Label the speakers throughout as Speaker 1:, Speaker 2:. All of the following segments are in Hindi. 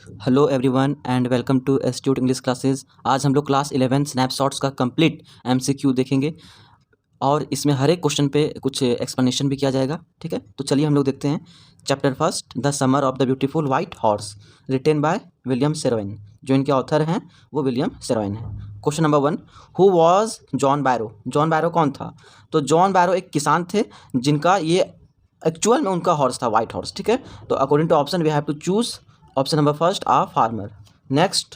Speaker 1: Hello everyone and welcome to astute English classes. आज हम लोग क्लास 11 स्नैपशॉट्स का कंप्लीट एमसीक्यू देखेंगे और इसमें हर एक क्वेश्चन पे कुछ एक्सप्लेनेशन भी किया जाएगा। ठीक है, तो चलिए हम लोग देखते हैं। Chapter first, the summer of the beautiful white horse, written by William Saroyan. जो इनके ऑथर हैं वो विलियम सेरोइन है। Question number 1, who was John Byro. John Byro कौन था? तो जॉन बैरो एक किसान थे जिनका ये एक्चुअल में उनका हॉर्स था, वाइट हॉर्स। ठीक है, तो according to option we have to choose option number first, a farmer. Next,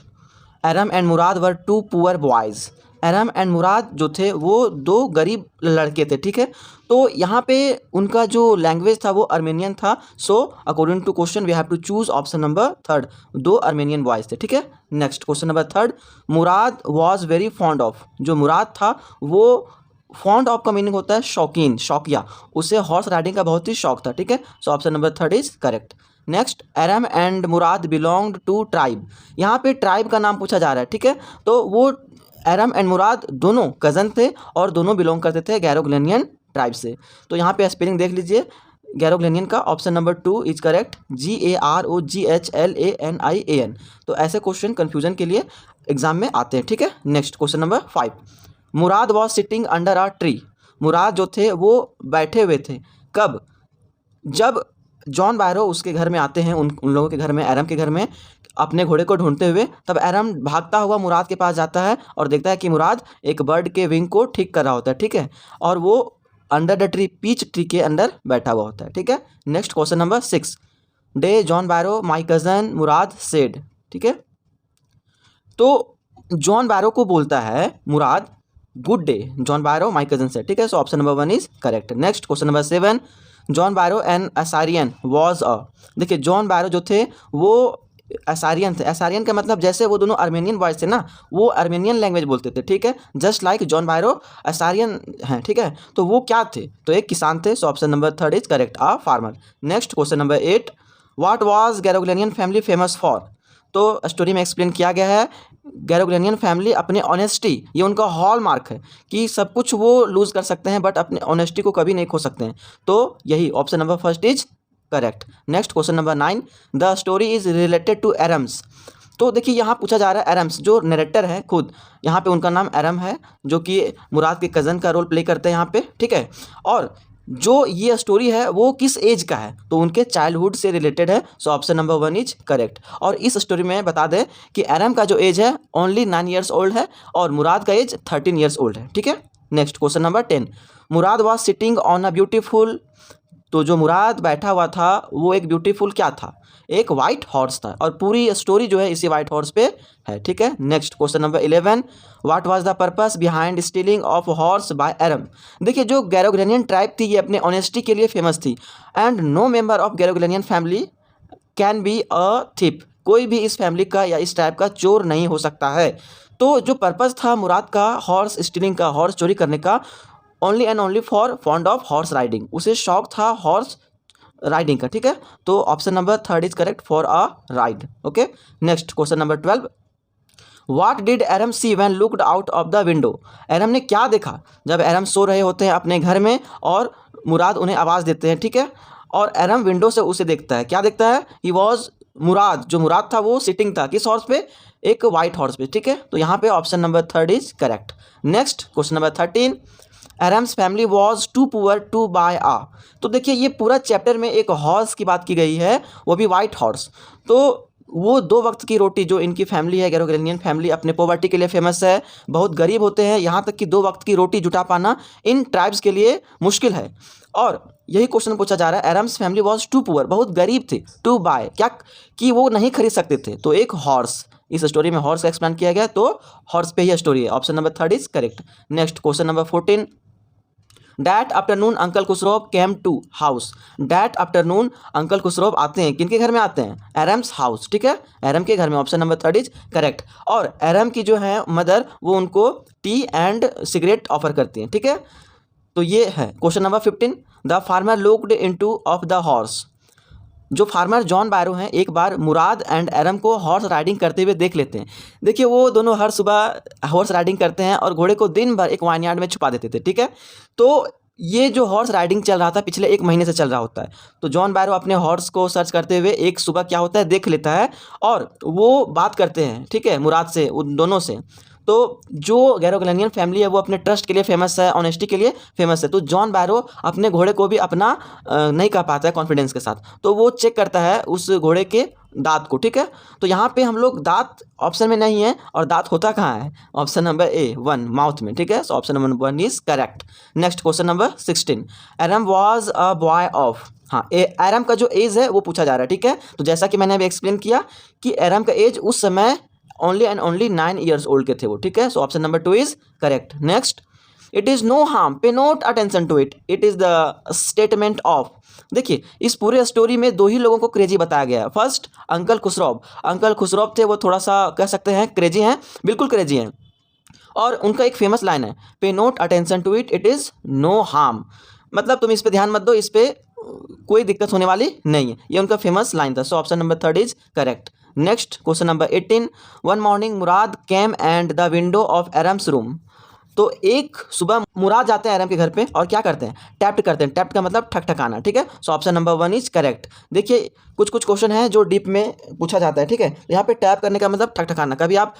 Speaker 1: Aram and Mourad were two poor boys. Aram and Mourad जो थे वो दो गरीब लड़के थे। ठीक है, तो यहाँ पे उनका जो लैंग्वेज था वो अर्मेनियन था। So according to question we have to choose option number third, दो अर्मेनियन बॉयज़ थे। ठीक है, next question number third, Mourad was very fond of. जो मुराद था वो फॉन्ड ऑफ का मीनिंग होता है शौकीन, शौकिया। उसे हॉर्स राइडिंग का बहुत ही शौक था। ठीक है, so option number third is correct. Next, Aram and Mourad belonged to tribe. यहाँ पे ट्राइब का नाम पूछा जा रहा है। ठीक है, तो वो एरम एंड मुराद दोनों कज़न थे और दोनों बिलोंग करते थे गैरोग्लेनियन ट्राइब से। तो यहाँ पे स्पेलिंग देख लीजिए, गैरोग्लेनियन का option number 2 is correct, GAROGHLANIAN। तो ऐसे क्वेश्चन कन्फ्यूजन के लिए एग्जाम में आते हैं। ठीक है, next question number 5, Mourad was sitting under a tree. Mourad जो थे वो बैठे हुए थे। कब? जब जॉन बैरो उसके घर में आते हैं, उन लोगों के घर में, एरम के घर में, अपने घोड़े को ढूंढते हुए। तब एरम भागता हुआ मुराद के पास जाता है और देखता है कि मुराद एक बर्ड के विंग को ठीक कर रहा होता है। ठीक है, और वो under the tree, peach tree के अंदर बैठा हुआ होता है। ठीक है, next question number 6, day John Byro my cousin Mourad said. ठीक है, तो जॉन बैरो को बोलता है Mourad, good day John Byro my cousin said. ठीक है, so option number 1 is correct. Next question number 7, John Byro and Assyrian was a. देखिए जॉन बैरो जो थे वो असारियन थे। असारियन का मतलब जैसे वो दोनों अर्मेनियन बॉयज थे ना, वो अर्मेनियन लैंग्वेज बोलते थे। ठीक है, जस्ट लाइक जॉन बैरो असारियन हैं। ठीक है, तो वो क्या थे? तो एक किसान थे। So option number third is correct, a farmer. Next question number 8, what was Garoghlanian family famous for. तो स्टोरी में एक्सप्लेन किया गया है, गैरोग्लेनियन फैमिली अपने ऑनेस्टी, ये उनका हॉल मार्क है कि सब कुछ वो लूज़ कर सकते हैं बट अपने ऑनेस्टी को कभी नहीं खो सकते हैं। तो यही option number first is correct. Next question number 9, the story is related to Aram's. तो देखिए यहाँ पूछा जा रहा है एरम्स, जो नरेटर है खुद, यहाँ पे उनका नाम एरम है, जो कि मुराद के कज़न का रोल प्ले करते हैं यहाँ पे। ठीक है, और जो ये स्टोरी है वो किस एज का है? तो उनके चाइल्डहुड से रिलेटेड है। So option number 1 is correct. और इस स्टोरी में बता दें कि एरम का जो एज है ओनली 9 ईयर्स ओल्ड है और मुराद का एज 13 ईयर्स ओल्ड है। ठीक है, next question number 10, Murad was sitting on a beautiful. तो जो मुराद बैठा हुआ था वो एक ब्यूटीफुल क्या था? एक वाइट हॉर्स था, और पूरी स्टोरी जो है इसी वाइट हॉर्स पे है। ठीक है, next question number 11, what was the purpose behind stealing of horse by Aram. देखिए जो गैरोग्लेनियन ट्राइब थी ये अपने ऑनेस्टी के लिए फेमस थी, and no member of Garoghlanian family can be a thief. कोई भी इस फैमिली का या इस टाइप का चोर नहीं हो सकता है। तो जो पर्पस था मुराद का हॉर्स स्टीलिंग का, हॉर्स चोरी करने का, only and only for fond of horse riding. उसे शौक था हॉर्स राइडिंग का। ठीक है, तो option number third is correct, for a ride. Okay, next question number 12, what did Aram see when looked out of the window. एरम ने क्या देखा जब एरम सो रहे होते हैं अपने घर में और मुराद उन्हें आवाज़ देते हैं। ठीक है, और एरम विंडो से उसे देखता है। क्या देखता है? ही वॉज, मुराद, जो मुराद था वो सिटिंग था किस हॉर्स पे? एक वाइट हॉर्स पे। ठीक है, तो यहाँ पे option number third is correct. Next question number 13, Aram's family was too poor to buy a. तो देखिए ये पूरा चैप्टर में एक हॉर्स की बात की गई है, वो भी वाइट हॉर्स। तो वो दो वक्त की रोटी जो इनकी फैमिली है, गैरोग्लेनियन फैमिली, अपने पॉवर्टी के लिए फेमस है, बहुत गरीब होते हैं, यहाँ तक कि दो वक्त की रोटी जुटा पाना इन ट्राइब्स के लिए मुश्किल है। और यही क्वेश्चन पूछा जा रहा है, एरम्स फैमिली वॉज टू पुअर, बहुत गरीब थे, टू बाय क्या, कि वो नहीं खरीद सकते थे, तो एक हॉर्स। इस स्टोरी में हॉर्स का एक्सप्लेन किया गया, तो हॉर्स पे ही स्टोरी है। Option number third is correct. Next question number 14, that afternoon uncle Khosrove came to house. That afternoon uncle Khosrove आते हैं, किनके घर में आते हैं? Aram's house. ठीक है, एरम के घर में, option number third is correct. और एरम की जो है मदर, वो उनको टी एंड सिगरेट ऑफर करती हैं। ठीक है, तो ये है question number 15, the farmer looked into of the horse. जो फार्मर जॉन बैरो हैं एक बार मुराद एंड एरम को हॉर्स राइडिंग करते हुए देख लेते हैं। देखिए वो दोनों हर सुबह हॉर्स राइडिंग करते हैं और घोड़े को दिन भर एक वाइनयार्ड में छुपा देते थे। ठीक है, तो ये जो हॉर्स राइडिंग चल रहा था पिछले 1 महीने से चल रहा होता है। तो जॉन बैरो अपने हॉर्स को सर्च करते हुए एक सुबह क्या होता है देख लेता है और वो बात करते हैं, ठीक है, मुराद से, उन दोनों से। तो जो गैरोग्लेनियन फैमिली है वो अपने ट्रस्ट के लिए फेमस है, ऑनेस्टी के लिए फेमस है। तो जॉन बैरो अपने घोड़े को भी अपना नहीं कह पाता है कॉन्फिडेंस के साथ, तो वो चेक करता है उस घोड़े के दांत को, ठीक है। तो यहाँ पे हम लोग दांत ऑप्शन में नहीं है, और दांत होता कहाँ है, ऑप्शन नंबर ए 1 माउथ में, ठीक है। So option number 1 is correct. Next question number 16, Aram was a boy of, हाँ, एरम का जो एज है वो पूछा जा रहा है, ठीक है। तो जैसा कि मैंने अभी एक्सप्लेन किया कि एरम का एज उस समय only and only 9 years old के थे वो, ठीक है। So option number 2 is correct. Next, it is no harm, pay not attention to it, it is the statement of. देखिए इस पूरे स्टोरी में 2 ही लोगों को क्रेजी बताया गया है। First uncle Khusrau, uncle Khusrau थे, वो थोड़ा सा कह सकते हैं क्रेजी हैं, बिल्कुल क्रेजी हैं। और उनका एक फेमस लाइन है, pay not attention to it, it is no harm, मतलब तुम इस पे ध्यान मत दो, इस पे कोई दिक्कत होने वाली नहीं है, ये उनका फेमस लाइन था। So option number 3 is correct. Next question number 18, one morning Mourad came and the window of Aram's room. तो एक सुबह मुराद जाते हैं एरम के घर पे और क्या करते हैं, टैप्ट करते हैं। टैप्ट का मतलब ठकठकाना, ठीक है। So option number 1 is correct. देखिए कुछ कुछ क्वेश्चन है जो डीप में पूछा जाता है, ठीक है। यहाँ पे टैप करने का मतलब ठकठकाना, कभी आप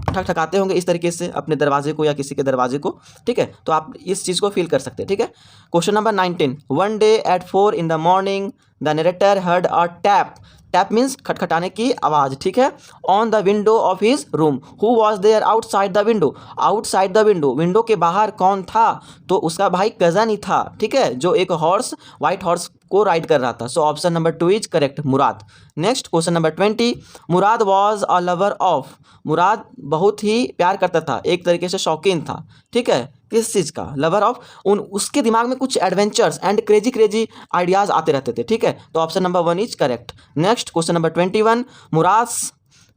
Speaker 1: ठकठकाते होंगे इस तरीके से अपने दरवाजे को या किसी के दरवाजे को, ठीक है। तो आप इस चीज़ को फील कर सकते हैं, ठीक है। Question number 19, one day at 4 in the morning the narrator heard a tap, tap means खटखटाने की आवाज़, ठीक है, on the window of his room. Who was there outside the window, outside the window, window के बाहर कौन था, तो उसका भाई कज़न ही था, ठीक है, जो एक हॉर्स, वाइट हॉर्स को राइड कर रहा था। So option number 2 is correct, Mourad. Next question number 20, Mourad was a lover of, Mourad बहुत ही प्यार करता था, एक तरीके से शौकीन था, ठीक है, किस चीज़ का, लवर ऑफ, उसके दिमाग में कुछ adventures and crazy crazy ideas आते रहते थे, ठीक है। तो option number 1 is correct. Next question number 21, Mourad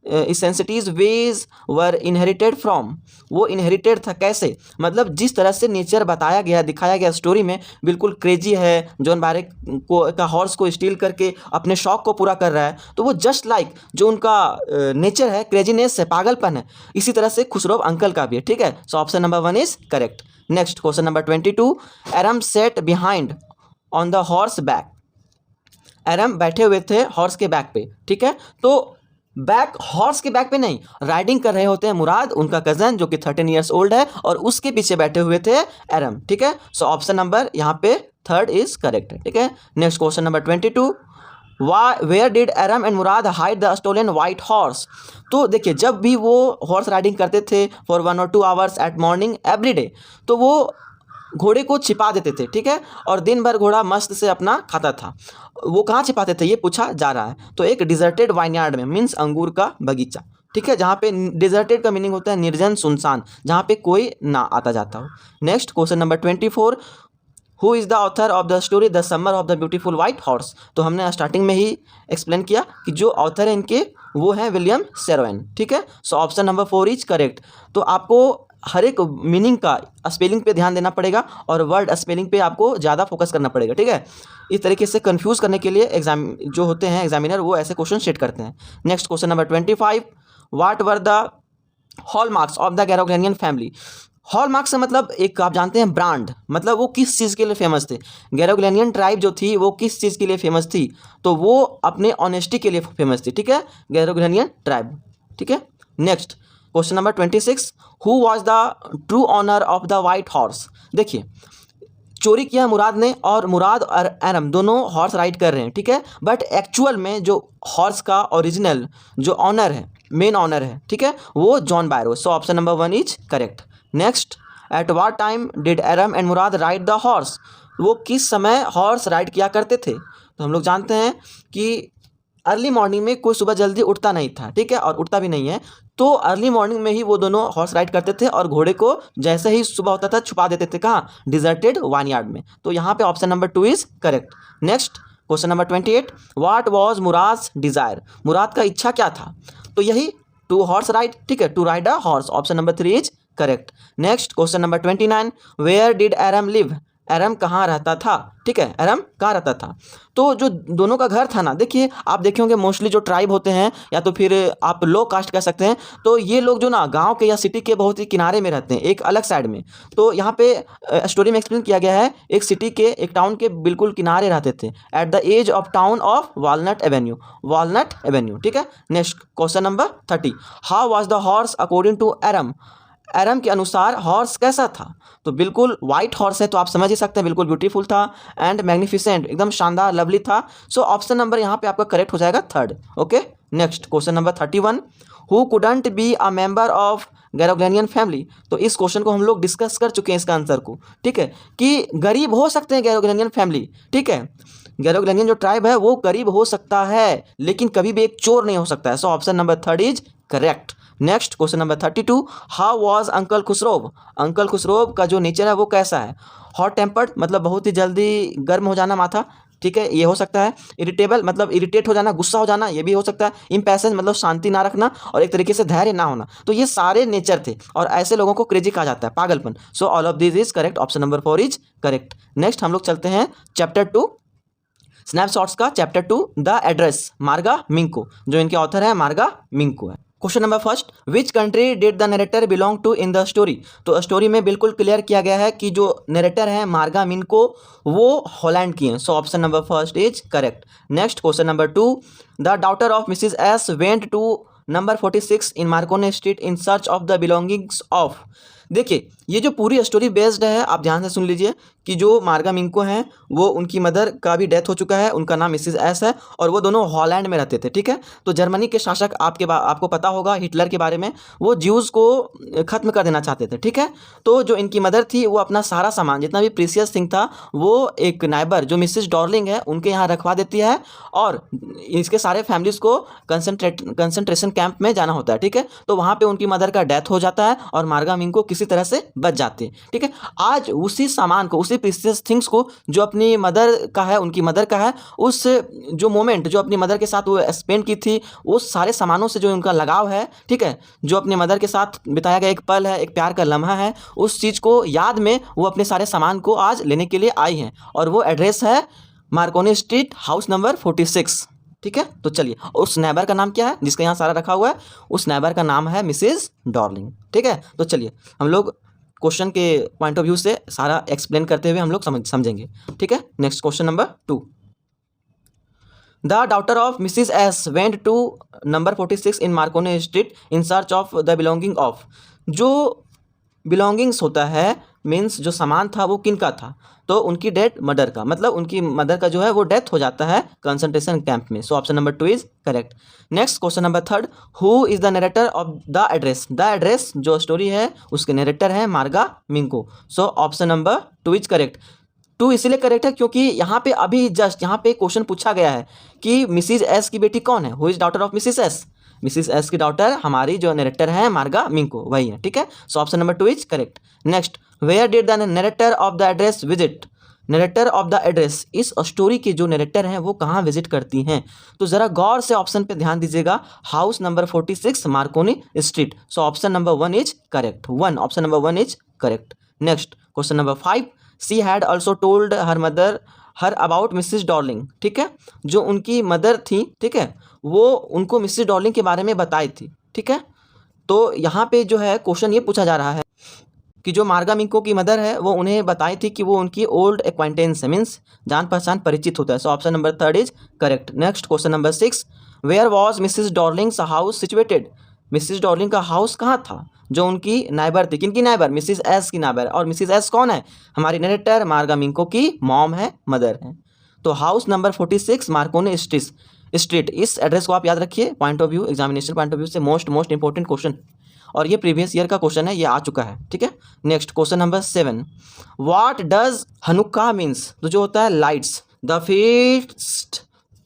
Speaker 1: eccentricities was were inherited from, वो इनहेरिटेड था कैसे, मतलब जिस तरह से नेचर बताया गया, दिखाया गया स्टोरी में, बिल्कुल क्रेजी है, जॉन बैरो को का हॉर्स को स्टील करके अपने शौक को पूरा कर रहा है, तो वो जस्ट लाइक जो उनका नेचर है, क्रेजीनेस है, पागलपन है, इसी तरह से खुसरो अंकल का भी है, ठीक है। So option number 1 is correct. Next question number 22, Aram sat behind on the horse back, Aram बैठे हुए थे हॉर्स के बैक पे, ठीक है। तो बैक, हॉर्स के बैक पे नहीं, राइडिंग कर रहे होते हैं मुराद, उनका कजन जो कि 13 ईयर्स ओल्ड है, और उसके पीछे बैठे हुए थे एरम, ठीक है। सो ऑप्शन नंबर यहाँ पे 3 इज करेक्ट है, ठीक है। Next question number 22, where did Aram and Mourad hide the stolen white horse. तो देखिए जब भी वो हॉर्स राइडिंग करते थे for 1 or 2 hours at morning every day, तो वो घोड़े को छिपा देते थे, ठीक है, और दिन भर घोड़ा मस्त से अपना खाता था। वो कहाँ छिपाते थे ये पूछा जा रहा है, तो एक डिजर्टेड वाइनयार्ड में, मीन्स अंगूर का बगीचा, ठीक है, जहाँ पे डिजर्टेड का मीनिंग होता है निर्जन सुनसान, जहाँ पे कोई ना आता जाता हो। Next question number 24, who is the author of the story the summer of the beautiful white horse. तो हमने स्टार्टिंग में ही एक्सप्लेन किया कि जो ऑथर है इनके वो हैं विलियम सेरोइन, ठीक है। So option number 4 is correct. तो आपको हर एक मीनिंग का स्पेलिंग पे ध्यान देना पड़ेगा और वर्ड स्पेलिंग पे आपको ज़्यादा फोकस करना पड़ेगा, ठीक है। इस तरीके से कंफ्यूज करने के लिए एग्जाम जो होते हैं एग्जामिनर वो ऐसे क्वेश्चन सेट करते हैं। Next question number 25, what were the hallmarks of the Garoghlanian family. Hallmark से मतलब एक आप जानते हैं ब्रांड, मतलब वो किस चीज़ के लिए फेमस थे, गैरोग्लेनियन ट्राइब जो थी वो किस चीज़ के लिए फेमस थी, तो वो अपने ऑनेस्टी के लिए फेमस थी, ठीक है, गैरोग्लेनियन ट्राइब, ठीक है। Next question number 26, who was the true owner of the white horse. देखिए चोरी किया मुराद ने, और मुराद और एरम दोनों हॉर्स राइड कर रहे हैं, ठीक है, बट एक्चुअल में जो हॉर्स का ओरिजिनल जो ऑनर है, मेन ऑनर है, ठीक है, वो John Byro. So option number 1 is correct. Next, at what time did Aram and Mourad ride the horse, वो किस समय हॉर्स राइड किया करते थे। तो हम लोग जानते हैं कि अर्ली मॉर्निंग में कोई सुबह जल्दी उठता नहीं था, ठीक है, और उठता भी नहीं है, तो अर्ली मॉर्निंग में ही वो दोनों हॉर्स राइड करते थे और घोड़े को जैसे ही सुबह होता था छुपा देते थे, कहाँ, डिजर्टेड वाइनयार्ड में। तो यहाँ पे option number 2 is correct. Next question number 28, what was Mourad desire, Mourad का इच्छा क्या था, तो यही टू हॉर्स राइड, ठीक है, to ride a horse. Option number 3 is correct. Next question number 29, where did Aram live, Aram कहाँ रहता था, ठीक है, एरम कहाँ रहता था। तो जो दोनों का घर था ना, देखिए आप देखे होंगे मोस्टली जो ट्राइब होते हैं या तो फिर आप लो कास्ट कह सकते हैं, तो ये लोग जो ना गांव के या सिटी के बहुत ही किनारे में रहते हैं, एक अलग साइड में। तो यहाँ पे स्टोरी में एक्सप्लेन किया गया है, एक सिटी के, एक टाउन के बिल्कुल किनारे रहते थे, at the edge of town of Walnut Avenue, Walnut Avenue, ठीक है। Next question number 30, how was the horse according to Aram, Aram के अनुसार हॉर्स कैसा था। तो बिल्कुल वाइट हॉर्स है, तो आप समझ ही सकते हैं बिल्कुल ब्यूटीफुल था, एंड मैग्निफिसेंट, एकदम शानदार, लवली था। सो ऑप्शन नंबर यहाँ पे आपका करेक्ट हो जाएगा 3rd। Okay, next question number 31, who couldn't be a member of Garoghlanian family. तो इस क्वेश्चन को हम लोग डिस्कस कर चुके हैं, इसका आंसर को, ठीक है, कि गरीब हो सकते हैं गैरोग्लेनियन फैमिली, ठीक है। गैरोग्लेनियन जो ट्राइब है वो गरीब हो सकता है, लेकिन कभी भी एक चोर नहीं हो सकता है। So option number 3rd is correct. Next question number 32, how was uncle Khosrove, uncle Khosrove का जो नेचर है वो कैसा है। हॉट टेम्पर्ड मतलब बहुत ही जल्दी गर्म हो जाना माथा, ठीक है, ये हो सकता है। इरिटेबल मतलब इरिटेट हो जाना, गुस्सा हो जाना, ये भी हो सकता है। इम्पैशंस मतलब शांति ना रखना, और एक तरीके से धैर्य ना होना। तो ये सारे नेचर थे, और ऐसे लोगों को क्रेजी कहा जाता है, पागलपन। So all of this is correct, option number 4 is correct. Next हम लोग चलते हैं चैप्टर 2 स्नैपशॉट्स का, chapter 2 the address, Marga Minco, जो इनके ऑथर है मार्गा मिंको है। Question number 1, which country did the narrator belong to in the story. तो स्टोरी में बिल्कुल क्लियर किया गया है कि जो नरेटर है मार्गा मिंको, वो हॉलैंड की हैं। So option number 1 is correct. Next question number 2, the daughter of Mrs S went to number 46 in Marconi street in search of the belongings of. देखिए ये जो पूरी स्टोरी बेस्ड है, आप ध्यान से सुन लीजिए कि जो मार्गा मिंको हैं वो, उनकी मदर का भी डेथ हो चुका है, उनका नाम मिसिज एस है, और वो दोनों हॉलैंड में रहते थे, ठीक है। तो जर्मनी के शासक आपको पता होगा हिटलर के बारे में, वो ज्यूज़ को ख़त्म कर देना चाहते थे, ठीक है। तो जो इनकी मदर थी वो अपना सारा सामान जितना भी प्रीसियस थिंग था वो एक नाइबर जो मिसिज डॉर्लिंग है उनके यहाँ रखवा देती है, और इसके सारे फैमिलीज़ को कंसंट्रेशन कैंप में जाना होता है, ठीक है। तो वहाँ पर उनकी मदर का डेथ हो जाता है, और मार्गा मिंको किसी तरह से बच जाते हैं, ठीक है। आज उसी सामान को, उसी प्रीशियस थिंग्स को जो अपनी मदर का है, उनकी मदर का है, उस जो मोमेंट जो अपनी मदर के साथ वो स्पेंड की थी, उस सारे सामानों से जो उनका लगाव है, ठीक है, जो अपनी मदर के साथ बिताया गया एक पल है, एक प्यार का लम्हा है, उस चीज़ को याद में वो अपने सारे सामान को आज लेने के लिए आई हैं, और वो एड्रेस है मार्कोनी स्ट्रीट, हाउस नंबर 46, ठीक है। तो चलिए, उस नेबर का नाम क्या है जिसका यहाँ सारा रखा हुआ है, उस नेबर का नाम है मिसेज डॉर्लिंग, ठीक है। तो चलिए हम लोग क्वेश्चन के पॉइंट ऑफ व्यू से सारा एक्सप्लेन करते हुए हम लोग समझेंगे, ठीक है। Next question number 2, the daughter of Mrs S went to number 46 in Marconi street in search of the belonging of. जो बिलोंगिंग्स होता है मीन्स जो सामान था वो किन का था, तो उनकी डेड मदर का, मतलब उनकी मदर का जो है वो डेथ हो जाता है कंसंट्रेशन कैंप में। So option number 2 is correct. Next question number 3, who is the narrator of the address. The address जो स्टोरी है उसके नरेटर है Marga मिंको। So option number 2 is correct. 2 इसलिए करेक्ट है क्योंकि यहाँ पे अभी जस्ट यहाँ पे क्वेश्चन पूछा गया है कि मिसिज एस की बेटी कौन है, who is daughter of Mrs S. Mrs S की डॉटर हमारी जो नरेटर है मार्गा मिंको, वही है, ठीक है। So option number 2 is correct. Next, where did the narrator of the address visit. Narrator of the address, इस स्टोरी के जो नरेटर हैं वो कहाँ विजिट करती हैं, तो ज़रा गौर से ऑप्शन पे ध्यान दीजिएगा, house number 46 Markovnikov street. So option number 1 is correct, option number 1 is correct. Next question number 5, she had also told her mother her about Mrs Darling, ठीक है। जो उनकी मदर थी, ठीक है, वो उनको मिसिज डॉर्लिंग के बारे में बताई थी, ठीक है। तो यहाँ पे जो है क्वेश्चन ये पूछा जा रहा है कि जो मार्गा मिंको की मदर है वो उन्हें बताई थी कि वो उनकी ओल्ड एक्वाइंटेंस है, मीन्स जान पहचान परिचित होता है। So option number 3 is correct. Next question number 6, where was Mrs Dorling's house situated. Mrs Dorling का हाउस कहाँ था, जो उनकी नाइबर थी, किनकी नाइबर, मिसिज एस की नाइबर। और मिसिज एस कौन है, हमारी नरेटर मार्गा मिंको की मॉम है, मदर है। तो हाउस नंबर 46 मार्कोनी स्ट्रीट, इस एड्रेस को आप याद रखिए, point of view, examination point of view से मोस्ट इंपॉर्टेंट क्वेश्चन, और ये प्रीवियस ईयर का क्वेश्चन है, ये आ चुका है, ठीक है। Next question number 7, what does Hanukkah means. तो जो होता है lights, the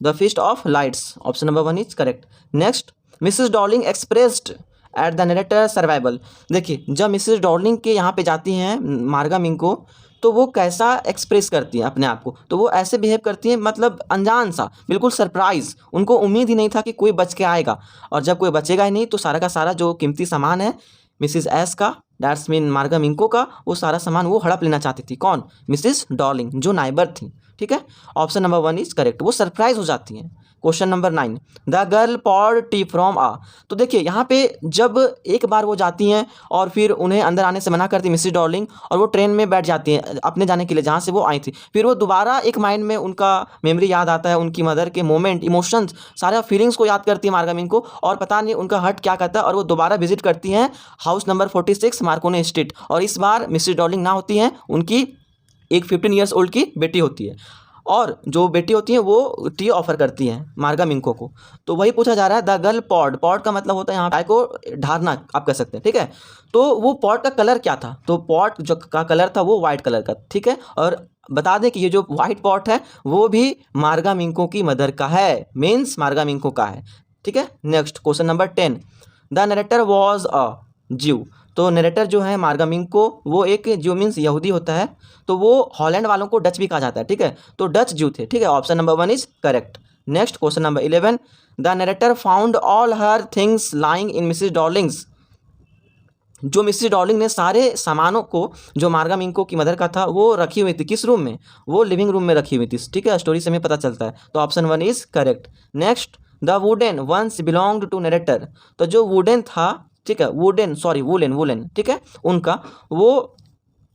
Speaker 1: feast of lights. Option number 1 is correct. Next, Mrs Darling expressed at the narrator survival. देखिए जब मिसिज डॉर्लिंग के यहाँ पे जाती हैं मार्गा मिंको, तो वो कैसा एक्सप्रेस करती हैं अपने आप को, तो वो ऐसे बिहेव करती हैं, मतलब अनजान सा, बिल्कुल सरप्राइज, उनको उम्मीद ही नहीं था कि कोई बच के आएगा, और जब कोई बचेगा ही नहीं तो सारा का सारा जो कीमती सामान है मिसिज एस का दैट्स मीन मार्गा मिंको का वो सारा सामान वो हड़प लेना चाहती थी। कौन? मिसिस डॉर्लिंग, जो नाइबर थी। ठीक है, ऑप्शन नंबर 1 इज करेक्ट। वो सरप्राइज हो जाती हैं। Question number 9, the girl poured tea from a. तो देखिए यहाँ पे जब एक बार वो जाती हैं और फिर उन्हें अंदर आने से मना करती मिसिस डॉर्लिंग, और वो ट्रेन में बैठ जाती हैं अपने जाने के लिए जहाँ से वो आई थी। फिर वो दोबारा एक माइंड में उनका मेमोरी याद आता है, उनकी मदर के मोमेंट, इमोशंस, सारे फीलिंग्स को याद करती है मार्गा मिंको, और पता नहीं उनका हर्ट क्या कहता है, और वो दोबारा विजिट करती हैं हाउस नंबर 46 मार्कोनी स्ट्रीट। और इस बार मिसिस डॉर्लिंग ना होती हैं, उनकी एक 15 ईयर्स ओल्ड की बेटी होती है, और जो बेटी होती है वो टी ऑफर करती हैं मार्गा मिंको को। तो वही पूछा जा रहा है, द गर्ल पॉड, पॉड का मतलब होता है यहाँ चाय को ढारना आप कह सकते हैं। ठीक है, तो वो पॉड का कलर क्या था? तो पॉड जो का कलर था वो वाइट कलर का। ठीक है, और बता दें कि ये जो वाइट पॉट है वो भी मार्गा मिंको की मदर का है, मीन्स मार्गा मिंको का है। ठीक है, next question number 10, the narrator was a ज्यू। तो नरेटर जो है मार्गा मिंको वो एक ज्यू मीन्स यहूदी होता है, तो वो हॉलैंड वालों को डच भी कहा जाता है। ठीक है, तो डच ज्यू थे। ठीक है, option number 1 is correct. Next question number 11, the narrator found all her things lying in Mrs Dorling's. जो मिसिस डॉर्लिंग ने सारे सामानों को जो मार्गा मिंको की मदर का था वो रखी हुई थी, किस रूम में? वो लिविंग रूम में रखी हुई थी। ठीक है, स्टोरी से हमें पता चलता है, तो option 1 is correct. Next, the wooden once belonged to narrator. तो जो वुडन था, ठीक है, वुलन, ठीक है, उनका वो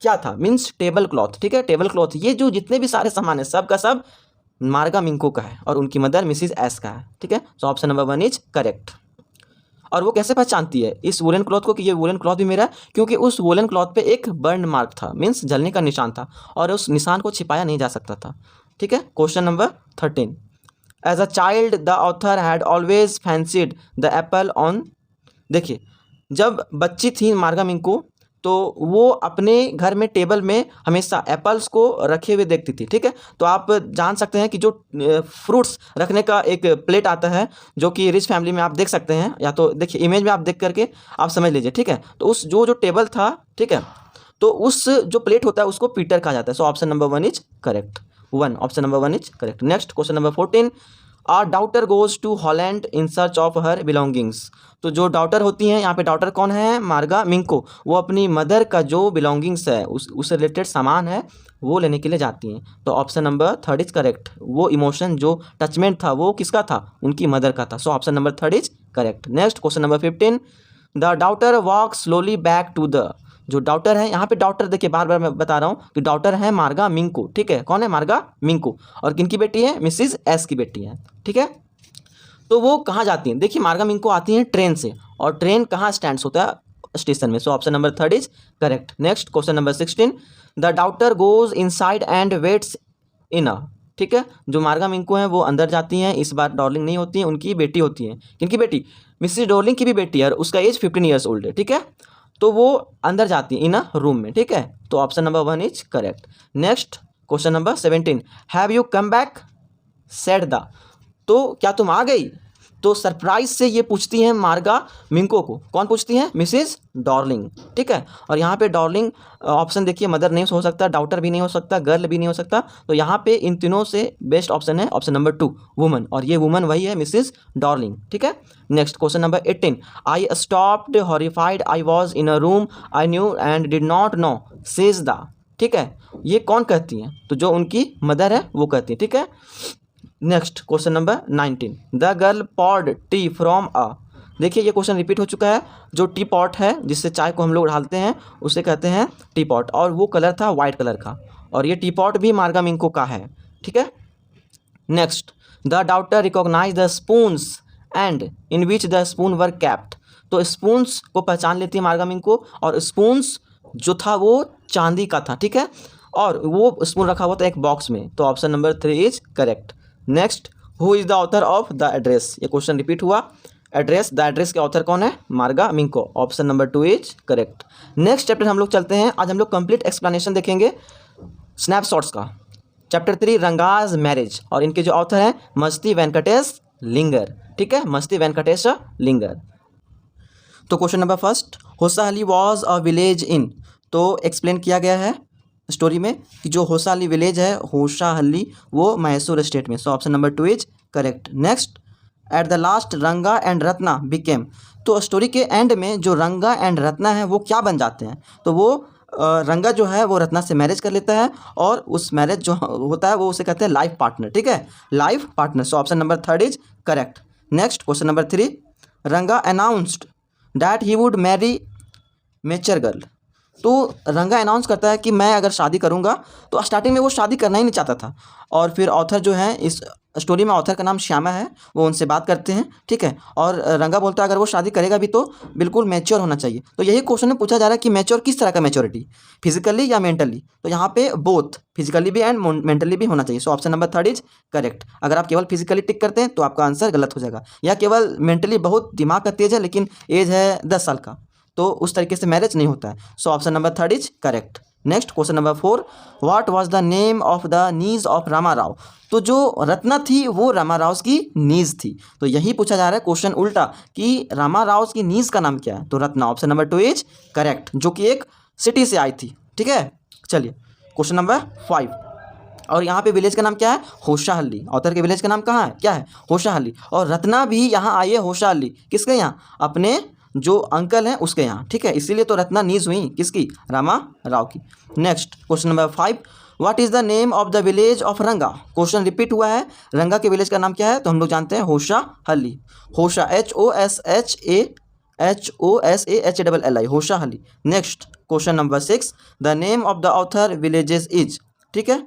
Speaker 1: क्या था? Means table cloth. ठीक है, टेबल क्लॉथ, ये जो जितने भी सारे सामान है सब का सब मार्गा मिंको का है, और उनकी मदर मिसिस एस का है। ठीक है, तो ऑप्शन नंबर 1 इज करेक्ट। और वो कैसे पहचानती है इस वुलन क्लॉथ को कि ये वुलन क्लॉथ भी मेरा है? क्योंकि उस वुलन क्लॉथ पे एक बर्न मार्क था, मीन्स जलने का निशान था, और उस निशान को छिपाया नहीं जा सकता था। ठीक है, question number 13, as a child the author had always fancied the apple on. देखिए, जब बच्ची थी मार्गा मिंको तो वो अपने घर में टेबल में हमेशा एप्पल्स को रखे हुए देखती थी। ठीक है, तो आप जान सकते हैं कि जो फ्रूट्स रखने का एक प्लेट आता है जो कि रिच फैमिली में आप देख सकते हैं, या तो देखिए इमेज में आप देख करके आप समझ लीजिए। ठीक है, तो उस जो टेबल था, ठीक है, तो उस जो प्लेट होता है उसको पीटर कहा जाता है। So option number 1 is correct. Option number 1 is correct. Next question number 14, a daughter goes to Holland in search of her belongings. तो जो डाउटर होती हैं, यहाँ पे डाउटर कौन है? मार्गा मिंको। वो अपनी मदर का जो बिलोंगिंग्स है, उससे रिलेटेड सामान है, वो लेने के लिए जाती हैं। तो ऑप्शन नंबर 3 इज करेक्ट। वो इमोशन, जो टचमेंट था, वो किसका था? उनकी मदर का था। So option number 3 is correct. Next question number 15, the daughter walk slowly back to the. जो डाउटर है, यहाँ पे डाउटर देखिए बार बार मैं बता रहा हूँ कि डाउटर है मार्गा मिंको। ठीक है, कौन है? मार्गा मिंको। और किनकी बेटी है? मिसिस एस की बेटी है। ठीक है, तो वो कहाँ जाती हैं? देखिए, मार्गा मिंको आती हैं ट्रेन से, और ट्रेन कहाँ स्टैंड्स होता है? स्टेशन में। So option number 3 is correct. Next question number 16, the daughter goes inside and waits in a. ठीक है, जो मार्गा मिंको हैं वो अंदर जाती हैं, इस बार डॉर्लिंग नहीं होती हैं, उनकी बेटी होती हैं। किनकी बेटी? मिसिस डॉर्लिंग की भी बेटी है, और उसका एज 15 ईयर्स ओल्ड है। ठीक है, तो वो अंदर जाती है इन अ रूम में। ठीक है, तो option number 1 is correct. Next question number 17, have you come back said the. तो क्या तुम आ गई? तो सरप्राइज से ये पूछती हैं मार्गा मिंको को। कौन पूछती हैं? Mrs Darling. ठीक है, और यहाँ पे डॉर्लिंग ऑप्शन देखिए, मदर नहीं हो सकता, डाउटर भी नहीं हो सकता, गर्ल भी नहीं हो सकता, तो यहाँ पे इन तीनों से बेस्ट ऑप्शन है ऑप्शन नंबर 2, वुमन, और ये वुमन वही है मिसिस डॉर्लिंग। ठीक है, next question number 18, I stopped horrified, I was in a room, I knew and did not know says the. ठीक है, ये कौन कहती हैं? तो जो उनकी मदर है वो कहती है। ठीक है, next question number 19, the girl poured tea from a. देखिए, ये क्वेश्चन रिपीट हो चुका है। जो टी पॉट है जिससे चाय को हम लोग डालते हैं उसे कहते हैं टी पॉट, और वो कलर था वाइट कलर का, और ये टी पॉट भी मार्गा मिंको का है। ठीक है, next, the daughter recognize the spoons and in which the spoon were kept. तो स्पून्स को पहचान लेती है मार्गा मिंको, और स्पून्स जो था वो चांदी का था। ठीक है, और वो स्पून रखा हुआ था एक बॉक्स में। तो option number 3 is correct. Next, who is the author of the address. ये क्वेश्चन रिपीट हुआ। एड्रेस, द एड्रेस के ऑथर कौन है? Marga मिंको। Option number 2 is correct. Next chapter हम लोग चलते हैं। आज हम लोग कंप्लीट एक्सप्लेनेशन देखेंगे स्नैपशॉट्स का। चैप्टर 3 रंगाज मैरिज, और इनके जो ऑथर हैं मस्ती वेंकटेश लिंगर। ठीक है, मस्ती वेंकटेश लिंगर। तो question number 1, Hosahalli was a village in. तो एक्सप्लेन किया गया है स्टोरी में कि जो होसाहली विलेज है, होसाहली, वो मैसूर स्टेट में। So option number 2 is correct. Next, at the last रंगा एंड रत्ना बिकेम। तो स्टोरी के एंड में जो रंगा एंड रत्ना है वो क्या बन जाते हैं? तो वो रंगा जो है वो रत्ना से मैरिज कर लेता है और उस मैरिज जो होता है वो उसे कहते हैं लाइफ पार्टनर, ठीक है, life partner. So option number 3 is correct. Next question number 3, Ranga announced that he would marry mature girl. तो रंगा अनाउंस करता है कि मैं अगर शादी करूंगा, तो स्टार्टिंग में वो शादी करना ही नहीं चाहता था, और फिर ऑथर जो है इस स्टोरी में ऑथर का नाम श्यामा है, वो उनसे बात करते हैं, ठीक है, और रंगा बोलता है अगर वो शादी करेगा भी तो बिल्कुल मैच्योर होना चाहिए। तो यही क्वेश्चन में पूछा जा रहा है कि मैच्योर किस तरह का मैच्योरिटी, फिजिकली या मेंटली? तो यहाँ पे बोथ फिजिकली भी एंड मेंटली भी होना चाहिए। सो ऑप्शन नंबर 3 इज करेक्ट। अगर आप केवल फिजिकली टिक करते हैं तो आपका आंसर गलत हो जाएगा, या केवल मेंटली बहुत दिमाग का तेज है लेकिन एज है 10 साल का, तो उस तरीके से मैरिज नहीं होता है। So option number 3 is correct. Next question number 4, what was the name of the knees of Rama Rao. तो जो रत्ना थी वो रामा राव की नीज थी। तो यही पूछा जा रहा है क्वेश्चन उल्टा कि रामा राव की नीज का नाम क्या है? तो Ratna. Option number 2 is correct, जो कि एक सिटी से आई थी, ठीक है। चलिए क्वेश्चन नंबर 5, और यहाँ पे विलेज का नाम क्या है? होशाहल्ली। ऑथर के विलेज का नाम कहाँ है, क्या है? होशाहल्ली। और रत्ना भी यहाँ आई है होशाहल्ली, किसके यहाँ? अपने जो अंकल हैं उसके यहाँ, ठीक है, इसीलिए तो रत्ना नीज हुई किसकी? रामा राव की। Next question number 5, what is the name of the village of रंगा। क्वेश्चन रिपीट हुआ है, रंगा के विलेज का नाम क्या है? तो हम लोग जानते हैं होशाहल्ली। होशा HOSHALLI, Hosahalli. Next question number 6, the name of the author villages is, ठीक है,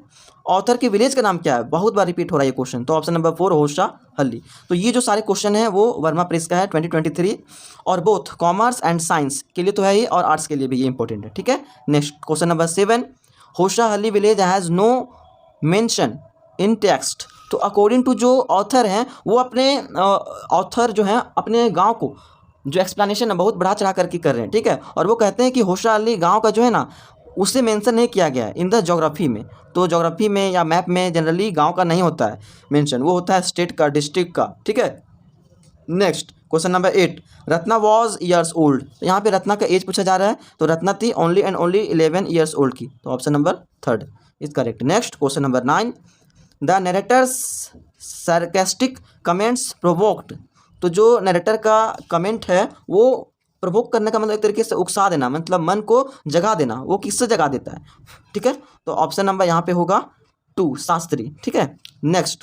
Speaker 1: ऑथर के विलेज का नाम क्या है? बहुत बार रिपीट हो रहा है ये क्वेश्चन। तो ऑप्शन नंबर 4 होशाहल्ली। तो ये जो सारे क्वेश्चन हैं वो वर्मा प्रेस का है 2023, और बोथ कॉमर्स एंड साइंस के लिए तो है ही और आर्ट्स के लिए भी ये इंपॉर्टेंट है, ठीक है। Next question number 7, Hosahalli village has no mention in text. तो अकॉर्डिंग टू जो ऑथर हैं वो अपने ऑथर जो हैं अपने गाँव को जो एक्सप्लेनेशन है बहुत बढ़ा चढ़ा करके कर रहे हैं, ठीक है, और वो कहते हैं कि होशाहल्ली गाँव का जो है ना उसे मेंशन नहीं किया गया है इन द ज्योग्राफी में। तो ज्योग्राफी में या मैप में जनरली गांव का नहीं होता है मेंशन, वो होता है स्टेट का, डिस्ट्रिक्ट का, ठीक है। Next question number 8, Ratna was years old. यहाँ पे रत्ना का एज पूछा जा रहा है, तो रत्ना थी only and only 11 years old की। तो option number 3 is correct. Next question number 9, the narrator's sarcastic comments provoked. तो जो नरेटर का कमेंट है वो प्रोवोक करने का मतलब एक तरीके से उकसा देना, मतलब मन को जगा देना। वो किससे जगा देता है, ठीक है, तो ऑप्शन नंबर यहाँ पे होगा 2 शास्त्री, ठीक है। Next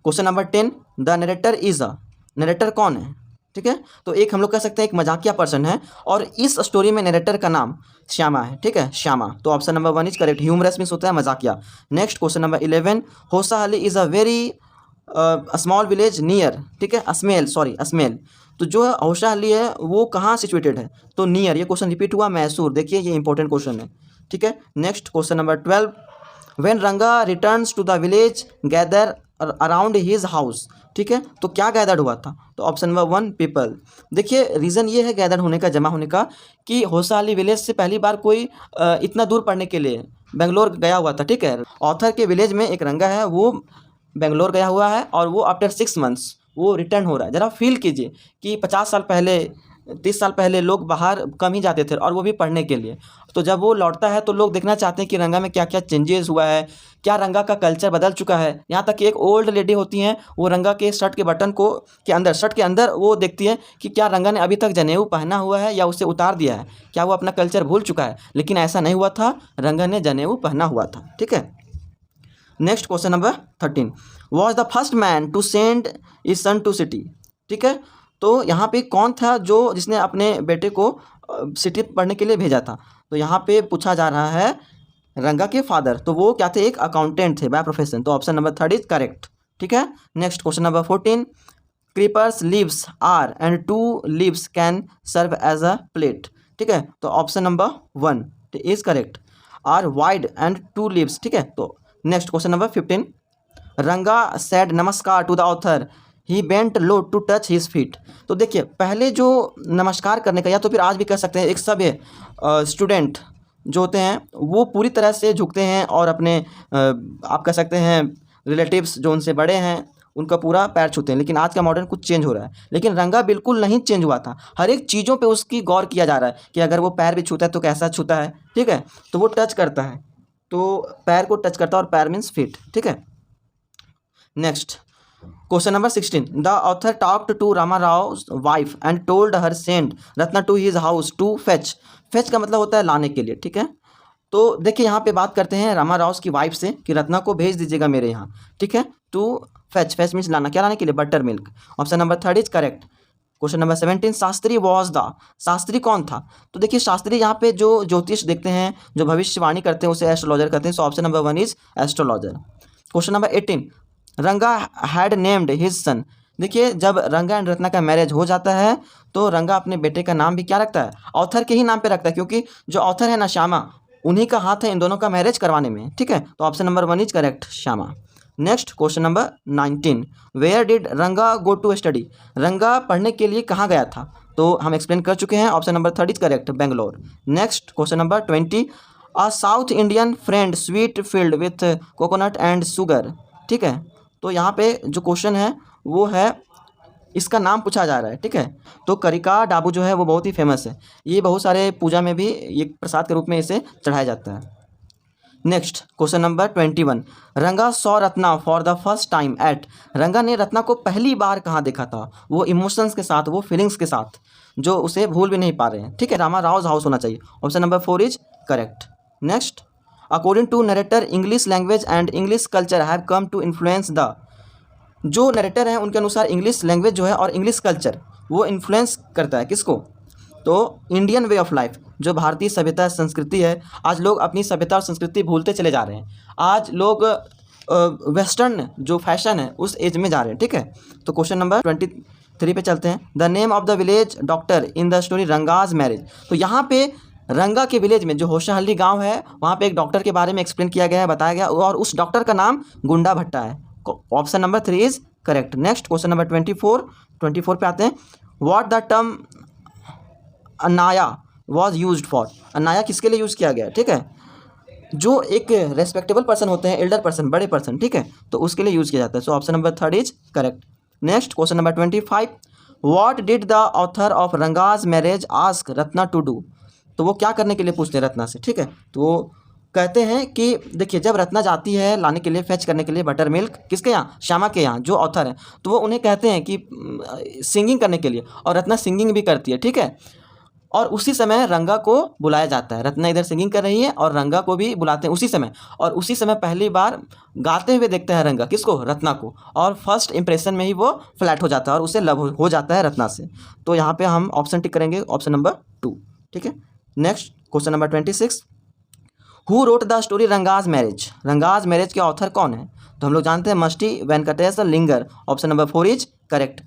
Speaker 1: question number 10, the narrator is a. Narrator कौन है, ठीक है, तो एक हम लोग कह सकते हैं एक मजाकिया पर्सन है, और इस स्टोरी में नरेटर का नाम श्यामा है, ठीक है, श्यामा। तो option number 1 is correct. Humorous means होता है मजाकिया। Next question number 11, Hosahalli is a very small village near, ठीक है, अस्मेल। तो जो होशाहल्ली है वो कहाँ सिचुएटेड है? तो नियर, ये क्वेश्चन रिपीट हुआ, मैसूर। देखिए ये इंपॉर्टेंट क्वेश्चन है, ठीक है। Next question number 12, when Ranga returns to the village gather around his house, ठीक है, तो क्या गैदर्ड हुआ था? तो ऑप्शन नंबर 1 पीपल। देखिए रीज़न ये है गैदर्ड होने का, जमा होने का, कि होशाहल्ली विलेज से पहली बार कोई इतना दूर पढ़ने के लिए बेंगलोर गया हुआ था, ठीक है। ऑथर के विलेज में एक रंगा है, वो बेंगलोर गया हुआ है और वो आफ्टर 6 मंथ्स वो रिटर्न हो रहा है। ज़रा फील कीजिए कि 50 साल पहले 30 साल पहले लोग बाहर कम ही जाते थे और वो भी पढ़ने के लिए। तो जब वो लौटता है तो लोग देखना चाहते हैं कि रंगा में क्या क्या चेंजेस हुआ है, क्या रंगा का कल्चर बदल चुका है। यहाँ तक कि एक ओल्ड लेडी होती हैं, वो रंगा के शर्ट के बटन को शर्ट के अंदर वो देखती है कि क्या रंगा ने अभी तक जनेऊ पहना हुआ है या उसे उतार दिया है, क्या वो अपना कल्चर भूल चुका है। लेकिन ऐसा नहीं हुआ था, रंगा ने जनेऊ पहना हुआ था, ठीक है। Next question number 13, was the first man to send is son to city, ठीक है। तो यहाँ पे कौन था जो जिसने अपने बेटे को सिटी पढ़ने के लिए भेजा था? तो यहाँ पे पूछा जा रहा है रंगा के फादर, तो वो क्या थे? एक अकाउंटेंट थे बाय प्रोफेशन। तो ऑप्शन नंबर 3 इज करेक्ट, ठीक है। Next question number 14, creepers leaves are and 2 leaves can serve as a plate, ठीक है। तो option number 1 is correct, are wide and 2 leaves, ठीक है। तो next question number 15, Ranga said namaskar to the author, he bent low to touch his feet. तो देखिए पहले जो नमस्कार करने का, या तो फिर आज भी कह सकते हैं, एक सभ्य स्टूडेंट जो होते हैं वो पूरी तरह से झुकते हैं और अपने आप कह सकते हैं रिलेटिव्स जो उनसे बड़े हैं उनका पूरा पैर छूते हैं। लेकिन आज का मॉडर्न कुछ चेंज हो रहा है, लेकिन रंगा बिल्कुल नहीं चेंज हुआ था। हर एक चीज़ों पे उसकी गौर किया जा रहा है कि अगर वो पैर भी छूता है तो कैसा छूता है, ठीक है। तो वो टच करता है, तो पैर को टच करता है, और पैर मीन्स फीट, ठीक है। Next question number 16, the author talked to Rama Rao wife and told her send Ratna to his house to fetch. Fetch का मतलब होता है लाने के लिए, ठीक है। तो देखिए यहाँ पे बात करते हैं रामा राव की वाइफ से कि रत्ना को भेज दीजिएगा मेरे यहाँ, ठीक है। टू फेच, फेच मीन्स लाना, क्या लाने के लिए, butter milk. Option number 3 is correct. Question number 17, Shastri was the, Shastri कौन था? तो देखिए शास्त्री यहाँ पे जो ज्योतिष देखते हैं, जो भविष्यवाणी करते हैं, उसे एस्ट्रोलॉजर कहते हैं। So option number 1 is astrologer. Question number 18, रंगा हैड नेम्ड हिज सन। देखिए जब रंगा एंड रत्ना का मैरिज हो जाता है तो रंगा अपने बेटे का नाम भी क्या रखता है, ऑथर के ही नाम पे रखता है, क्योंकि जो ऑथर है ना श्यामा, उन्हीं का हाथ है इन दोनों का मैरिज करवाने में, ठीक है। तो option number 1 is correct, Shyama. Next question number 19, where did Ranga go to study? रंगा पढ़ने के लिए कहाँ गया था? तो हम एक्सप्लेन कर चुके हैं, option number 3 is correct, Bangalore. Next question number 20, a south Indian friend sweet field with coconut and sugar, ठीक है। तो यहाँ पे जो क्वेश्चन है वो है, इसका नाम पूछा जा रहा है, ठीक है। तो करिका डाबू जो है वो बहुत ही फेमस है, ये बहुत सारे पूजा में भी ये प्रसाद के रूप में इसे चढ़ाया जाता है। Next question number 21, Ranga saw Ratna for the first time at. Ranga ने रत्ना को पहली बार कहाँ देखा था? वो इमोशंस के साथ, वो फीलिंग्स के साथ, जो उसे भूल भी नहीं पा रहे हैं, ठीक है। रामा राव हाउस होना चाहिए, option number 4 is correct. Next, according to narrator English language and English culture have come to influence the. जो नरेटर हैं उनके अनुसार इंग्लिश लैंग्वेज जो है और इंग्लिश कल्चर वो इन्फ्लुएंस करता है किसको? तो इंडियन वे ऑफ लाइफ, जो भारतीय सभ्यता संस्कृति है, आज लोग अपनी सभ्यता और संस्कृति भूलते चले जा रहे हैं। आज लोग वेस्टर्न जो फैशन है उस एज में जा रहे हैं, ठीक है। तो क्वेश्चन नंबर 23 पे चलते हैं। The name of the village doctor in the story Ranga's marriage. तो यहाँ पे रंगा के विलेज में जो होशाहल्ली गांव है वहाँ पे एक डॉक्टर के बारे में एक्सप्लेन किया गया है, बताया गया, और उस डॉक्टर का नाम गुंडा भट्टा है। Option number 3 is correct. Next question number 24 पे आते हैं। What the term Anaya was used for. Anaya किसके लिए यूज़ किया गया, ठीक है। जो एक रेस्पेक्टेबल पर्सन होते हैं, एल्डर पर्सन, बड़े पर्सन, ठीक है, तो उसके लिए यूज़ किया जाता है। So option number 3 is correct. Next question number 25, what did the author of Ranga's marriage ask Ratna to do. तो वो क्या करने के लिए पूछते हैं रत्ना से, ठीक है। तो वो कहते हैं कि देखिए जब रत्ना जाती है लाने के लिए, फेच करने के लिए बटर मिल्क, किसके यहाँ, श्यामा के यहाँ, जो ऑथर है, तो वो उन्हें कहते हैं कि सिंगिंग करने के लिए, और रत्ना सिंगिंग भी करती है, ठीक है। और उसी समय रंगा को बुलाया जाता है। रत्ना इधर सिंगिंग कर रही है और रंगा को भी बुलाते हैं उसी समय, और उसी समय पहली बार गाते हुए देखते हैं रंगा, किसको, रत्ना को, और फर्स्ट इंप्रेशन में ही वो फ्लैट हो जाता है और उसे लव हो जाता है रत्ना से। तो यहाँ पे हम ऑप्शन टिक करेंगे, ऑप्शन नंबर 2, ठीक है। Next question number 26, who wrote the story Ranga's marriage. Ranga's marriage के ऑथर कौन है? तो हम लोग जानते हैं Masti Venkatesha Iyengar. Option number 4 is correct.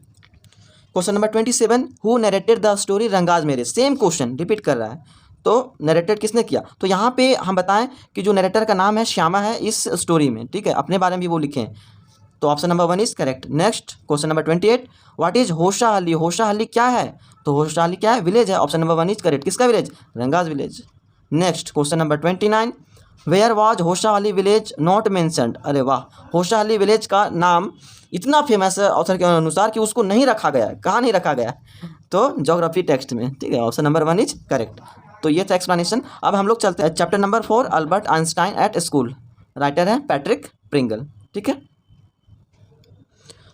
Speaker 1: Question number 27, who narrated the story Ranga's marriage. Same question repeat कर रहा है, तो नरेटेड किसने किया? तो यहाँ पे हम बताएं कि जो नरेटर का नाम है श्यामा है इस स्टोरी में, ठीक है, अपने बारे में भी वो लिखे हैं। तो option number 1 is correct. Next question number 28, what is Hosahalli. Hosahalli क्या है? तो होशाहल्ली क्या है, विलेज है। Option number 1 is correct. किसका village? Ranga's village. Next question number 29, where was Hosahalli village not mentioned. अरे वाह, होशाहल्ली विलेज का नाम इतना फेमस है ऑथर के अनुसार कि उसको नहीं रखा गया है। कहाँ नहीं रखा गया? तो ज्योग्राफी टेक्स्ट में, ठीक है। Option number 1 is correct. तो ये था एक्सप्लेनेशन। अब हम लोग चलते हैं chapter number 4, Albert Einstein at school. Writer है पैट्रिक प्रिंगल, ठीक है।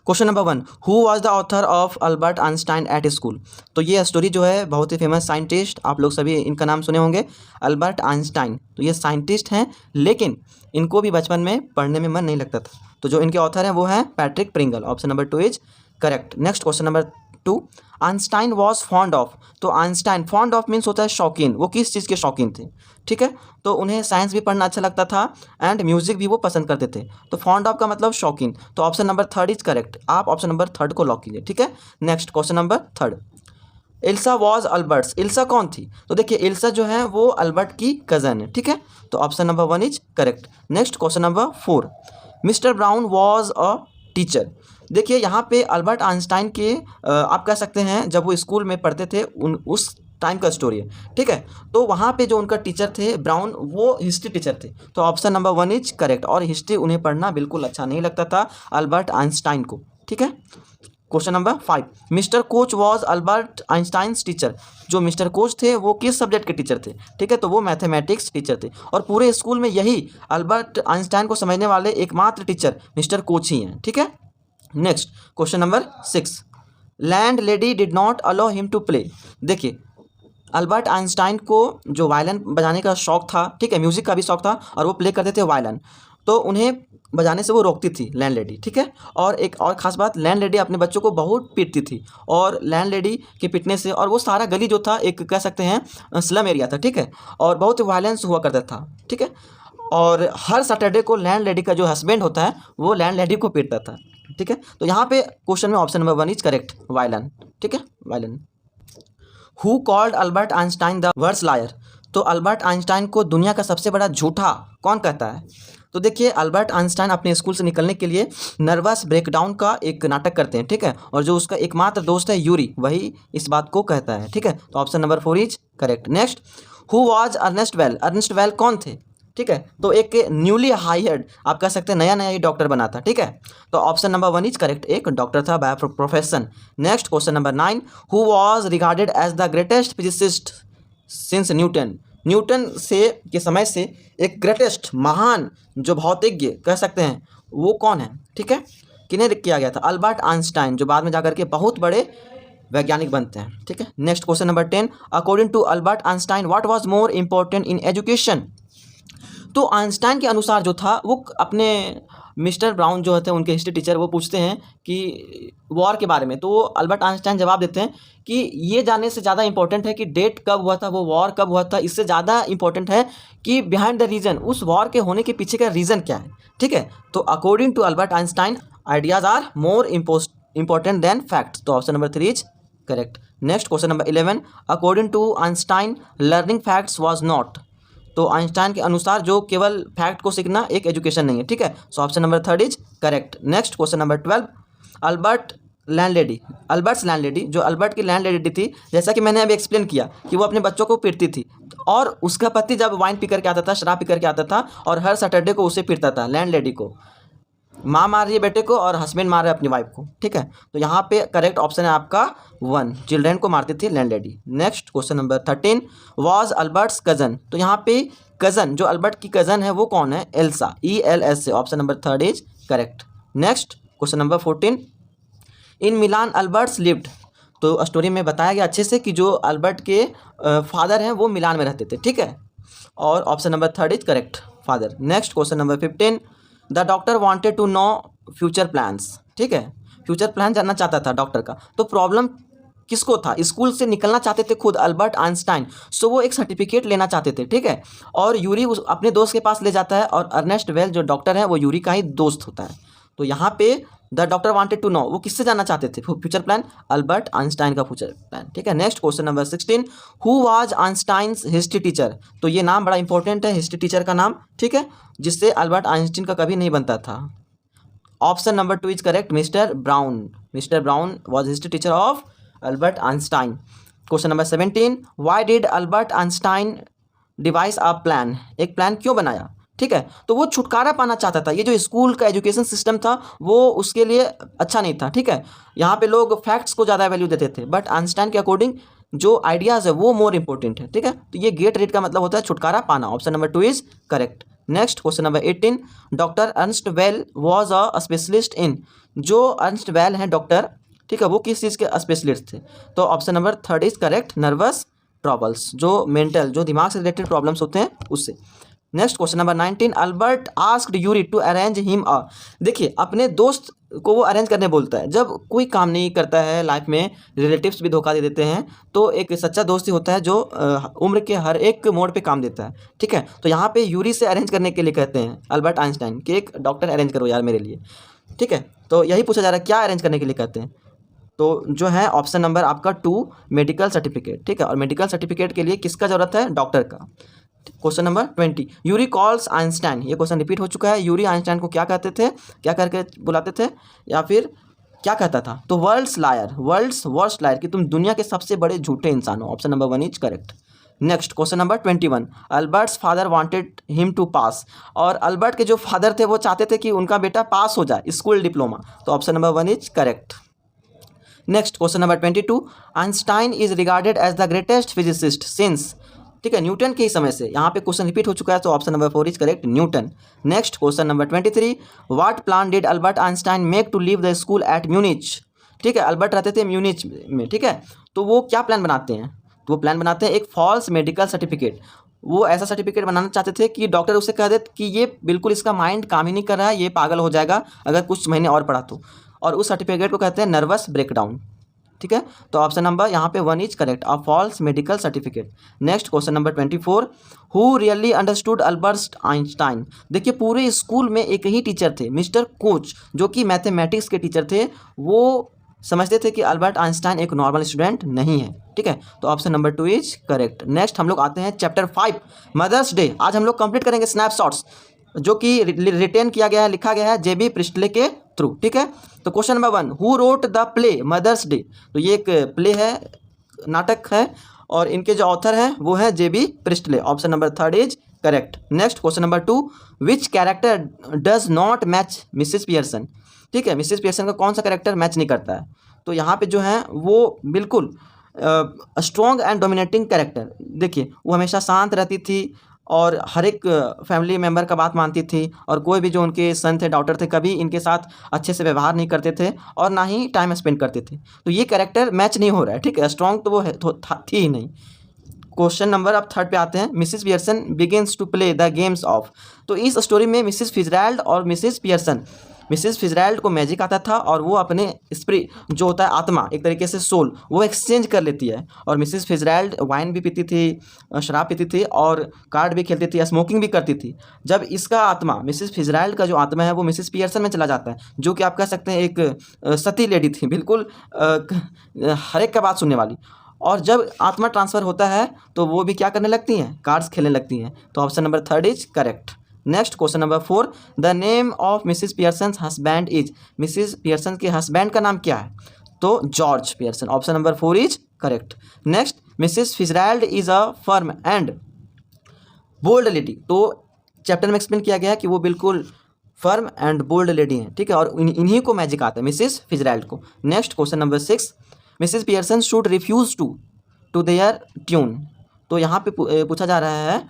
Speaker 1: Question number 1, who was the author of Albert Einstein at school. तो ये स्टोरी जो है बहुत ही फेमस साइंटिस्ट, आप लोग सभी इनका नाम सुने होंगे, अल्बर्ट आइंस्टाइन। तो ये साइंटिस्ट हैं, लेकिन इनको भी बचपन में पढ़ने में मन नहीं लगता था। तो जो इनके ऑथर हैं वो हैं Patrick Pringle. Option number 2 is correct. Next question number 2, Einstein was fond of. तो आइंस्टाइन, फॉन्ड ऑफ मीन्स होता है शौकीन, वो किस चीज़ के शौकीन थे, ठीक है। तो उन्हें साइंस भी पढ़ना अच्छा लगता था एंड म्यूजिक भी वो पसंद करते थे। तो फॉन्ड ऑफ का मतलब शौकीन। तो ऑप्शन नंबर 3 इज करेक्ट। आप ऑप्शन नंबर 3 को लॉक कीजिए, ठीक है। Next question number 3, Elsa was Albert's. Elsa कौन थी? तो देखिए इल्सा जो है वो अल्बर्ट की कज़न है, ठीक है। तो option number 1 is correct. Next question number 4, mister brown was a teacher. देखिए यहाँ पे अल्बर्ट आइंस्टाइन के आप कह सकते हैं जब वो स्कूल में पढ़ते थे उस टाइम का स्टोरी है, ठीक है। तो वहाँ पे जो उनका टीचर थे ब्राउन, वो हिस्ट्री टीचर थे। तो ऑप्शन नंबर 1 इज करेक्ट। और हिस्ट्री उन्हें पढ़ना बिल्कुल अच्छा नहीं लगता था अल्बर्ट आइंस्टाइन को, ठीक है। Question number 5, mister coach was Albert Einstein's teacher. जो मिस्टर कोच थे वो किस सब्जेक्ट के टीचर थे, ठीक है। तो वो मैथमेटिक्स टीचर थे, और पूरे स्कूल में यही अल्बर्ट आइंस्टाइन को समझने वाले एकमात्र टीचर मिस्टर कोच ही हैं, ठीक है। Next question number 6, landlady did not allow him to play. देखिए अल्बर्ट आइंस्टाइन को जो वायलिन बजाने का शौक था, ठीक है, म्यूज़िक का भी शौक था, और वो प्ले करते थे वायलिन, तो उन्हें बजाने से वो रोकती थी लैंड लेडी, ठीक है। और एक और ख़ास बात, लैंड लेडी अपने बच्चों को बहुत पीटती थी, और लैंड लेडी के पीटने से, और वो सारा गली जो था एक कह सकते हैं स्लम एरिया था, ठीक है, और बहुत वायलेंस हुआ करता था, ठीक है। और हर सैटरडे को लैंड लेडी का जो हस्बैंड होता है वो लैंड लेडी को पीटता था, ठीक है। तो यहाँ पे क्वेश्चन में option number 1 is correct, violin, ठीक है, violin. Who called Albert Einstein the world's liar. तो अल्बर्ट आइंस्टाइन को दुनिया का सबसे बड़ा झूठा कौन कहता है। तो देखिए अल्बर्ट आइंस्टाइन अपने स्कूल से निकलने के लिए नर्वस ब्रेकडाउन का एक नाटक करते हैं, ठीक है, और जो उसका एकमात्र दोस्त है यूरी, वही इस बात को कहता है, ठीक है। तो option number 4 is correct. Next, who was Ernst Weil. Ernst Weil कौन थे, ठीक है, तो एक न्यूली हायर्ड, आप कह सकते हैं नया नया ही डॉक्टर बना था, ठीक है। तो ऑप्शन नंबर 1 इज करेक्ट, एक डॉक्टर था by profession. Next question number 9, who was regarded as the greatest physicist since Newton. Newton से के समय से एक ग्रेटेस्ट महान जो भौतिज्ञ कह सकते हैं वो कौन है, ठीक है, किन्हें किया गया था, अल्बर्ट आइंस्टाइन, जो बाद में जाकर के बहुत बड़े वैज्ञानिक बनते हैं, ठीक है। Next question number 10, according to Albert Einstein what was more important in education. तो आइंस्टाइन के अनुसार जो था वो अपने मिस्टर ब्राउन जो होते हैं उनके हिस्ट्री टीचर, वो पूछते हैं कि वॉर के बारे में, तो वो अल्बर्ट आइंस्टाइन जवाब देते हैं कि ये जानने से ज़्यादा इंपॉर्टेंट है कि डेट कब हुआ था, वो वॉर कब हुआ था, इससे ज़्यादा इंपॉर्टेंट है कि बिहाइंड द रीज़न, उस वॉर के होने के पीछे का रीज़न क्या है, ठीक है। तो according to Albert Einstein ideas are more important than facts. तो option number 3 is correct. Next question number 11, according to Einstein learning facts was not. तो आइंस्टाइन के अनुसार जो केवल फैक्ट को सीखना एक एजुकेशन नहीं है, ठीक है। So option number 3 is correct. Next question number 12, Albert's landlady, जो अल्बर्ट की लैंडलेडी थी, जैसा कि मैंने अभी एक्सप्लेन किया कि वो अपने बच्चों को पीटती थी, और उसका पति जब वाइन पी करके आता था, शराब पी करके आता था, और हर सैटरडे को उसे पीटता था, लैंडलेडी को। माँ मार रही है बेटे को और हस्बैंड मार रहा है अपनी वाइफ को, ठीक है। तो यहाँ पे करेक्ट ऑप्शन है आपका 1, चिल्ड्रन को मारती थी landlady. Next question number 13, was Albert's cousin. तो यहाँ पे कजन, जो अल्बर्ट की कजन है वो कौन है, एल्सा, ELS से। Option number 3 is correct. Next question number 14, in Milan Albert's lived. तो स्टोरी में बताया गया अच्छे से कि जो अल्बर्ट के फादर हैं वो मिलान में रहते थे, ठीक है, और option number 3 is correct, father. Next question number 15, the doctor wanted to know future plans, ठीक है, फ्यूचर प्लान जानना चाहता था डॉक्टर का। तो प्रॉब्लम किसको था, स्कूल से निकलना चाहते थे खुद अल्बर्ट आइंस्टाइन, सो वो एक सर्टिफिकेट लेना चाहते थे, ठीक है, और यूरी अपने दोस्त के पास ले जाता है, और अर्नेस्ट वेल जो डॉक्टर है वो यूरी का ही दोस्त होता है। तो यहाँ पे the doctor wanted to know, वो किससे जानना चाहते थे फ्यूचर प्लान, अल्बर्ट आइंस्टाइन का फ्यूचर प्लान, ठीक है। Next question number 16, who was Einstein's history teacher. तो ये नाम बड़ा इंपॉर्टेंट है, हिस्ट्री टीचर का नाम, ठीक है, जिससे अल्बर्ट आइंस्टाइन का कभी नहीं बनता था। Option number 2 is correct, mister brown. Mister brown was history teacher of Albert Einstein. Question number 17, why did Albert Einstein device a plan. एक प्लान क्यों बनाया, ठीक है, तो वो छुटकारा पाना चाहता था। ये जो स्कूल का एजुकेशन सिस्टम था वो उसके लिए अच्छा नहीं था, ठीक है, यहाँ पे लोग फैक्ट्स को ज़्यादा वैल्यू देते थे, बट आइंस्टाइन के अकॉर्डिंग जो आइडियाज़ है वो मोर इंपॉर्टेंट है, ठीक है। तो ये गेट रेट का मतलब होता है छुटकारा पाना। Option number 2 is correct. Next question number 18, doctor Ernst well was a specialist in. जो अर्नस्ट वेल हैं डॉक्टर, ठीक है, वो किस चीज़ के स्पेशलिस्ट थे। तो option number 3 is correct, nervous troubles, जो मेंटल, जो दिमाग से रिलेटेड प्रॉब्लम्स होते हैं उससे। Next question number 19, Albert asked Yuri to arrange him a. देखिए अपने दोस्त को वो अरेंज करने बोलता है। जब कोई काम नहीं करता है लाइफ में, रिलेटिव्स भी धोखा दे देते हैं, तो एक सच्चा दोस्त ही होता है जो उम्र के हर एक मोड़ पे काम देता है, ठीक है। तो यहाँ पे यूरी से अरेंज करने के लिए कहते हैं अल्बर्ट आइंस्टाइन कि एक डॉक्टर अरेंज करो यार मेरे लिए, ठीक है। तो यही पूछा जा रहा है क्या अरेंज करने के लिए कहते हैं। तो जो है ऑप्शन नंबर आपका 2, मेडिकल सर्टिफिकेट, ठीक है, और मेडिकल सर्टिफिकेट के लिए किसका ज़रूरत है, डॉक्टर का। Question number 20, Yuri calls Einstein. ये क्वेश्चन रिपीट हो चुका है। यूरी आइंस्टाइन को क्या कहते थे, क्या करके बुलाते थे, या फिर क्या कहता था। तो world's liar, world's worst liar, कि तुम दुनिया के सबसे बड़े झूठे इंसान हो। Option number 1 is correct. Next question number 21, Albert's father wanted him to pass. और अल्बर्ट के जो फादर थे वो चाहते थे कि उनका बेटा पास हो जाए स्कूल डिप्लोमा। तो option number 1 is correct. Next question number 22, Einstein is regarded as the greatest physicist since. ठीक है, न्यूटन के ही समय से। यहाँ पे क्वेश्चन रिपीट हो चुका है, तो option number 4 is correct, Newton. Next question number 23, what plan did Albert Einstein make to leave the school at Munich. ठीक है, अल्बर्ट रहते थे म्यूनिच में, ठीक है, तो वो क्या प्लान बनाते हैं, तो वो प्लान बनाते हैं एक फॉल्स मेडिकल सर्टिफिकेट। वो ऐसा सर्टिफिकेट बनाना चाहते थे कि डॉक्टर उसे कह दे कि ये बिल्कुल इसका माइंड काम ही नहीं कर रहा है, ये पागल हो जाएगा अगर कुछ महीने और पढ़ा तो, और उस सर्टिफिकेट को कहते हैं नर्वस ब्रेकडाउन। ठीक है, तो ऑप्शन नंबर यहाँ पे 1 is correct, a false medical certificate. Next question number 24, who really understood Albert Einstein. देखिए पूरे स्कूल में एक ही टीचर थे, मिस्टर कोच, जो कि मैथमेटिक्स के टीचर थे। वो समझते थे कि अल्बर्ट आइंस्टाइन एक नॉर्मल स्टूडेंट नहीं है। ठीक है, तो option number 2 is correct. Next हम लोग आते हैं चैप्टर 5 मदर्स डे। आज हम लोग कंप्लीट करेंगे स्नैपशॉट्स, जो कि रिटेन किया गया है, लिखा गया है जेबी प्रिस्टले के थ्रू। ठीक है, तो question number 1, who wrote the play Mother's Day. तो ये एक प्ले है, नाटक है, और इनके जो ऑथर हैं वो है JB Priestley. Option number 3 is correct. Next question number 2, which character does not match Mrs Pearson. ठीक है, मिसिस पियर्सन का कौन सा कैरेक्टर मैच नहीं करता है, तो यहाँ पे जो है वो बिल्कुल स्ट्रॉन्ग एंड डोमिनेटिंग कैरेक्टर। देखिए वो हमेशा शांत रहती थी और हर एक फैमिली मेम्बर का बात मानती थी, और कोई भी जो उनके सन थे, डॉटर थे, कभी इनके साथ अच्छे से व्यवहार नहीं करते थे और ना ही टाइम स्पेंड करते थे। तो ये कैरेक्टर मैच नहीं हो रहा है। ठीक है, स्ट्रॉन्ग तो वो है, थी ही नहीं। क्वेश्चन नंबर अब 3 पे आते हैं, Mrs Pearson begins to play the games of. तो इस स्टोरी में मिसिस फिजरैल्ड और मिसिस पियर्सन, मिसिस फिजरैल्ड को मैजिक आता था और वो अपने स्पिरिट जो होता है आत्मा, एक तरीके से सोल, वो एक्सचेंज कर लेती है। और मिसिस फिजरैल्ड वाइन भी पीती थी, शराब पीती थी, और कार्ड भी खेलती थी, स्मोकिंग भी करती थी। जब इसका आत्मा, मिसिस फिजरैल्ड का जो आत्मा है वो मिसिस पियर्सन में चला जाता है, जो कि आप कह सकते हैं एक सती लेडी थी, बिल्कुल हर एक का बात सुनने वाली। और जब आत्मा ट्रांसफ़र होता है तो वो भी क्या करने लगती हैं, कार्ड्स खेलने लगती हैं। तो option number 3 is correct. Next question number 4, the name of Mrs Pearson husband is. Mrs Pearson के हस्बैंड का नाम क्या है, तो George Pearson. Option number 4 is correct. Next, Mrs Fitzgerald is a firm and bold lady. तो चैप्टर में एक्सप्लेन किया गया है कि वो बिल्कुल फर्म एंड बोल्ड लेडी हैं। ठीक है, और इन्हीं को मैजिक आता है, मिसिस फिजरैल्ड को। Next question number 6, Mrs Pearson should refuse to their tune. तो यहाँ पे पूछा जा रहा है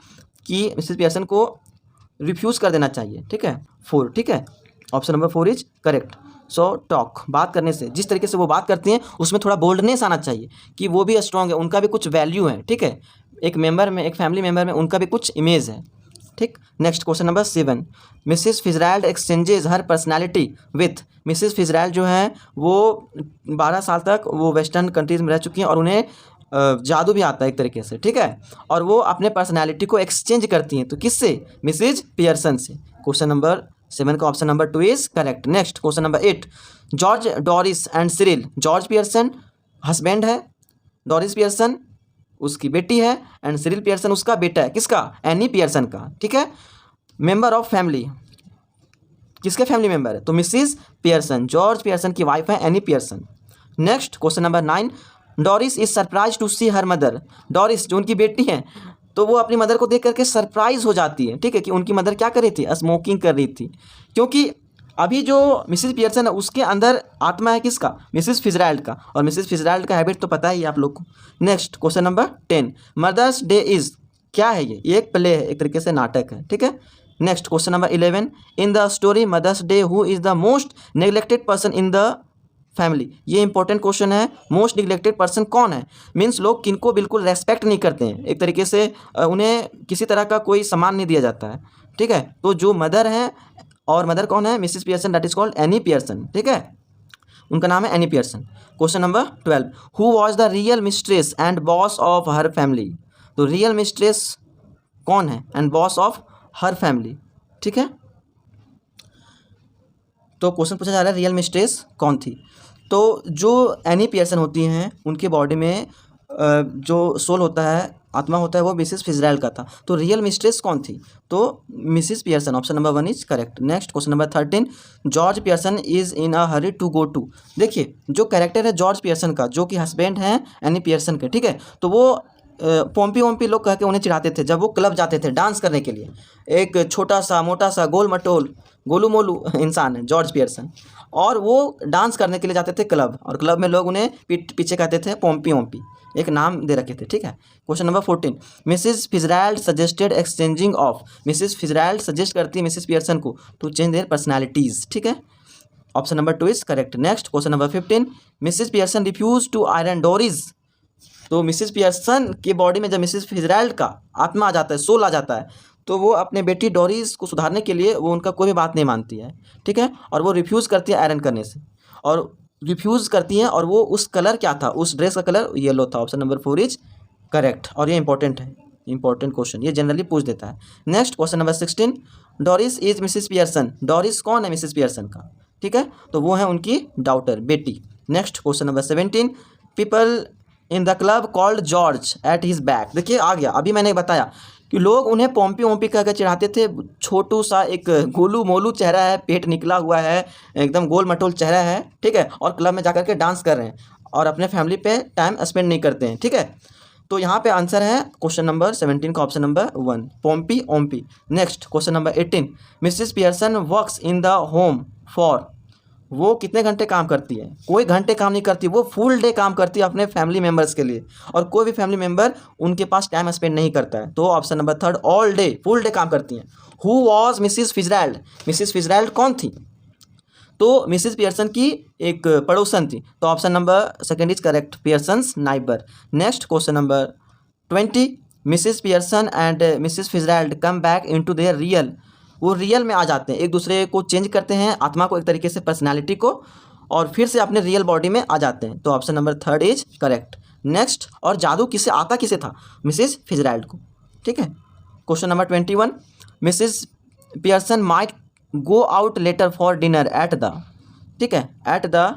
Speaker 1: कि मिसिस पियर्सन को रिफ्यूज़ कर देना चाहिए। ठीक है, 4। ठीक है, option number 4 is correct. So talk, बात करने से, जिस तरीके से वो बात करती हैं उसमें थोड़ा बोल्डनेस आना चाहिए कि वो भी स्ट्रॉन्ग है, उनका भी कुछ वैल्यू है। ठीक है, एक मेंबर में, एक फैमिली मेंबर में उनका भी कुछ इमेज है। ठीक, next question number 7, Mrs Fitzgerald exchanges her personality with. Mrs Fitzgerald जो है वो 12 साल तक वो वेस्टर्न कंट्रीज में रह चुकी हैं और उन्हें जादू भी आता है एक तरीके से। ठीक है, और वो अपने पर्सनैलिटी को एक्सचेंज करती हैं, तो किससे, मिसिज पियर्सन से। क्वेश्चन नंबर 7 का option number 2 is correct. Next question number 8, George, Doris and Cyril. George Pearson husband है, डोरिस पियर्सन उसकी बेटी है, एंड सिरिल पियर्सन उसका बेटा है। किसका, एनी पियर्सन का। ठीक है, मेंबर ऑफ फैमिली, किसके फैमिली मेंबर है, तो मिसिज पियर्सन, जॉर्ज पियर्सन की वाइफ है Annie Pearson. Next question number 9, Doris is surprise to see her mother. डोरिस जो उनकी बेटी हैं, तो वो अपनी मदर को देख करके सरप्राइज हो जाती है। ठीक है, कि उनकी मदर क्या कर रही थी, स्मोकिंग कर रही थी, क्योंकि अभी जो मिसिस पियर्सन है उसके अंदर आत्मा है किसका, मिसिस फिजरैल्ड का, और मिसिस फिजरैल्ड का हैबिट तो पता ही है आप लोग को। Next question number 10, Mother's Day is, क्या है ये एक प्ले है, एक तरीके से नाटक है। ठीक है, next question number 11, in the story Mother's Day who is the most neglected person in the family. ये इंपॉर्टेंट क्वेश्चन है, मोस्ट निगलेक्टेड पर्सन कौन है, मीन्स लोग किनको बिल्कुल रेस्पेक्ट नहीं करते हैं, एक तरीके से उन्हें किसी तरह का कोई सम्मान नहीं दिया जाता है। ठीक है, तो जो मदर हैं, और मदर कौन है, Mrs Pearson, that is called any Pearson. ठीक है, उनका नाम है Annie Pearson. Question number 12, who was the real mistress and boss of her family. तो रियल मिस्ट्रेस कौन है and boss of her family. ठीक है, तो क्वेश्चन पूछा जा रहा है रियल मिस्ट्रेस कौन थी। तो जो एनी पियर्सन होती हैं उनके बॉडी में जो सोल होता है, आत्मा होता है, वो मिसिस फिजरैल्ड का था। तो रियल मिस्ट्रेस कौन थी, तो Mrs Pearson. Option number 1 is correct. Next question number 13, George Pearson is in a hurry to go to. देखिए जो कैरेक्टर है जॉर्ज पियर्सन का, जो कि हस्बैंड हैं एनी पियर्सन के। ठीक है, तो वो पोम्पी वोम्पी लोग कह के उन्हें चिढ़ाते थे जब वो क्लब जाते थे डांस करने के लिए। एक छोटा सा मोटा सा गोल मटोल गोलू मोलू इंसान है जॉर्ज पियर्सन, और वो डांस करने के लिए जाते थे क्लब, और क्लब में लोग उन्हें पीछे कहते थे पोम्पी वोम्पी। एक नाम दे रखे थे, ठीक है। Question number 14, Mrs Fitzgerald suggested exchanging of, Mrs Fitzgerald suggest करती है मिसिज पियर्सन को टू चेंज देयर पर्सनैलिटीज़, ठीक है। Option number 2 is correct. Next question number 15, Mrs Pearson refuse to iron Doris, तो मिसिज पियर्सन के बॉडी में जब मिसिज फिजरैल्ड का आत्मा आ जाता है, सोल आ जाता है, तो वो अपने बेटी डोरीज को सुधारने के लिए वो उनका कोई भी बात नहीं मानती है, ठीक है, और वो रिफ्यूज़ करती है आयरन करने से, और रिफ्यूज़ करती हैं, और वो उस कलर क्या था, उस ड्रेस का कलर येलो था। ऑप्शन नंबर 4 इज करेक्ट, और ये इंपॉर्टेंट है, इंपॉर्टेंट क्वेश्चन, ये जनरली पूछ देता है। Next question number 16, Doris is Mrs Pearson, Doris कौन है मिसिज पियर्सन का, ठीक है, तो वो है उनकी डॉटर, बेटी। Next question number 17, people in the club called George at his back, देखिए आ गया, अभी मैंने बताया कि लोग उन्हें पोम्पी ओम्पी कहकर चिढ़ाते थे, छोटू सा एक गोलू मोलू चेहरा है, पेट निकला हुआ है, एकदम गोल मटोल चेहरा है, ठीक है, और क्लब में जाकर के डांस कर रहे हैं और अपने फैमिली पे टाइम स्पेंड नहीं करते हैं, ठीक है। तो यहाँ पे आंसर है क्वेश्चन नंबर 17 का option number 1, पोम्पी ओम्पी। Next question number 18, Mrs Pearson works in the home for, वो कितने घंटे काम करती है, कोई घंटे काम नहीं करती, वो फुल डे काम करती है अपने फैमिली मेम्बर्स के लिए, और कोई भी फैमिली मेम्बर उनके पास टाइम स्पेंड नहीं करता है। तो option number 3, all day, full day काम करती हैं। हु वॉज मिसिज फिजरैल्ड, मिसिज फिजरैल्ड कौन थी, तो मिसिज पियर्सन की एक पड़ोसन थी, तो option number 2 is correct, Pearson's neighbour. Next question number 20, Mrs Pearson and Mrs Fitzgerald come back into their real, वो रियल में आ जाते हैं, एक दूसरे को चेंज करते हैं, आत्मा को एक तरीके से, पर्सनालिटी को, और फिर से अपने रियल बॉडी में आ जाते हैं, तो option number 3 is correct. Next, और जादू किसे आता, किसे था, मिसिज फिजरैल्ड को, ठीक है। Question number 21, Mrs Pearson might go out later for dinner at the, ठीक है, एट द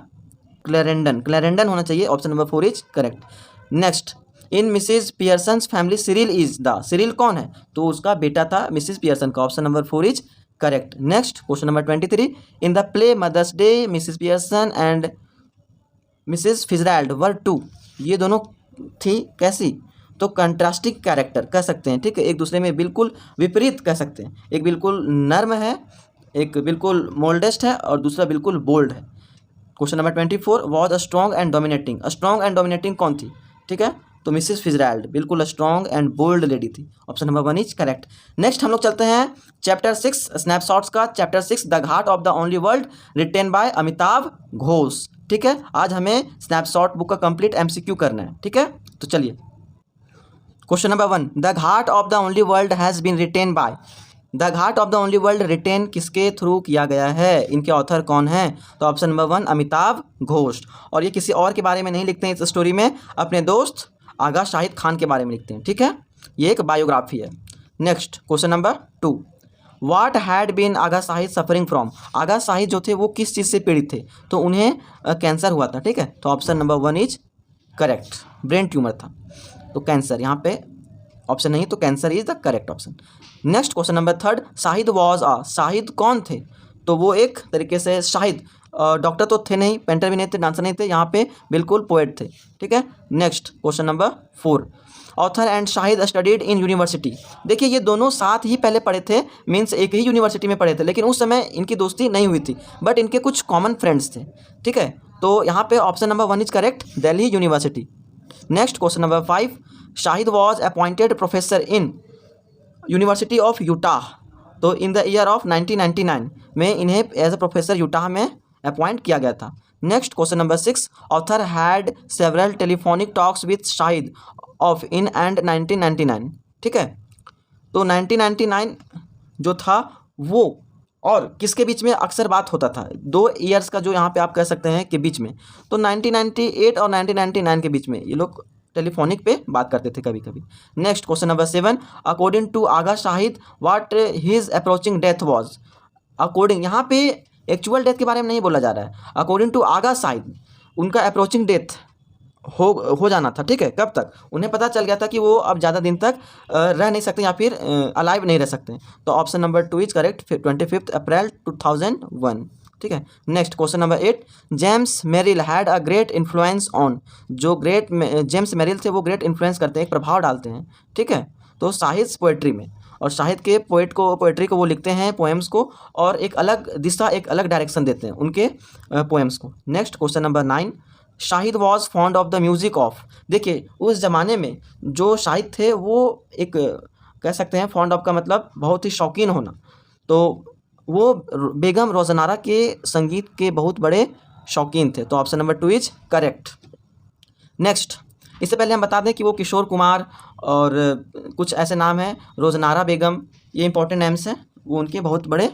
Speaker 1: क्लैरेंडन, क्लैरेंडन होना चाहिए, option number 4 is correct. Next, in Mrs Pearson's family Cyril is the, Cyril कौन है, तो उसका बेटा था मिसिज पियर्सन का, option number 4 is correct. Next question number 23, in the play Mother's Day Mrs Pearson and Mrs Fitzgerald were two, ये दोनों थी कैसी, तो कंट्रास्टिंग कैरेक्टर कह सकते हैं, ठीक है, एक दूसरे में बिल्कुल विपरीत कह सकते हैं, एक बिल्कुल नर्म है, एक बिल्कुल मोल्डेस्ट है, और दूसरा बिल्कुल बोल्ड है। Question number 24, was a strong and dominating, strong and dominating कौन थी, ठीक है, तो मिसिज फिजरैल्ड बिल्कुल स्ट्रॉन्ग एंड बोल्ड लेडी थी, option number 1 is correct. Next हम लोग चलते हैं चैप्टर 6 स्नैपशॉट्स का, chapter 6 the ghat of the only world, written by Amitabh Ghosh, ठीक है। आज हमें स्नैपशॉट बुक का कंप्लीट एमसीक्यू करना है, ठीक है, तो चलिए question number 1, the ghat of the only world has been written by, the ghat of the only world written किसके थ्रू किया गया है, इनके ऑथर कौन है, तो ऑप्शन नंबर 1 अमिताभ घोष, और ये किसी और के बारे में नहीं लिखते हैं इस स्टोरी में, अपने दोस्त आगा शाहिद खान के बारे में लिखते हैं, ठीक है, ये एक बायोग्राफी है। Next question number 2, what had been Agha Shahid suffering from, Agha Shahid जो थे वो किस चीज़ से पीड़ित थे, तो उन्हें कैंसर हुआ था, ठीक है, तो option number 1 is correct, brain tumour था, तो कैंसर, यहाँ पे ऑप्शन नहीं, तो cancer is the correct option. Next question number 3, Shahid was a, Shahid कौन थे, तो वो एक तरीके से शाहिद डॉक्टर तो थे नहीं, पेंटर भी नहीं थे, डांसर नहीं थे, यहाँ पे बिल्कुल पोएट थे, ठीक है। Next question number 4, author and Shahid studied in university, देखिए ये दोनों साथ ही पहले पढ़े थे, मीन्स एक ही यूनिवर्सिटी में पढ़े थे, लेकिन उस समय इनकी दोस्ती नहीं हुई थी, बट इनके कुछ कॉमन फ्रेंड्स थे, ठीक है, तो यहाँ पे option number 1 is correct, Delhi University. Next question number 5, Shahid was appointed professor in University of Utah, तो इन द ईयर ऑफ 1999 में इन्हें एज ए प्रोफेसर यूटाह में अपॉइंट किया गया था। Next question number 6, author had several telephonic talks with Shahid of in and 1999, ठीक है, तो 1999 जो था वो और किसके बीच में अक्सर बात होता था, 2 ईयर्स का जो यहाँ पे आप कह सकते हैं कि बीच में, तो 1998 और 1999 के बीच में ये लोग टेलीफोनिक पे बात करते थे कभी कभी। Next question number 7, according to Agha Shahid what his approaching death was, according यहाँ पे एक्चुअल डेथ के बारे में नहीं बोला जा रहा है, अकॉर्डिंग टू आगा शाहिद उनका अप्रोचिंग डेथ हो जाना था, ठीक है, कब तक, उन्हें पता चल गया था कि वो अब ज़्यादा दिन तक रह नहीं सकते या फिर अलाइव नहीं रह सकते, तो option number 2 is correct, 25 April 2001, ठीक है। Next question number 8, James Merrill had a great influence on, जो ग्रेट जेम्स मेरिल थे वो ग्रेट इन्फ्लुएंस करते हैं, एक प्रभाव डालते हैं, ठीक है, तो शाहिद पोएट्री में, और शाहिद के पोएट्री को वो लिखते हैं, पोएम्स को, और एक अलग दिशा, एक अलग डायरेक्शन देते हैं उनके पोएम्स को। Next question number 9, Shahid was fond of the music of. देखिए उस ज़माने में जो शाहिद थे वो एक कह सकते हैं, फॉन्ड ऑफ का मतलब बहुत ही शौकीन होना, तो वो बेगम रोज़नारा के संगीत के बहुत बड़े शौकीन थे। तो option number 2 is correct. Next, इससे पहले हम बता दें कि वो किशोर कुमार और कुछ ऐसे नाम हैं, रोज़नारा बेगम, ये इंपॉर्टेंट नेम्स हैं, वो उनके बहुत बड़े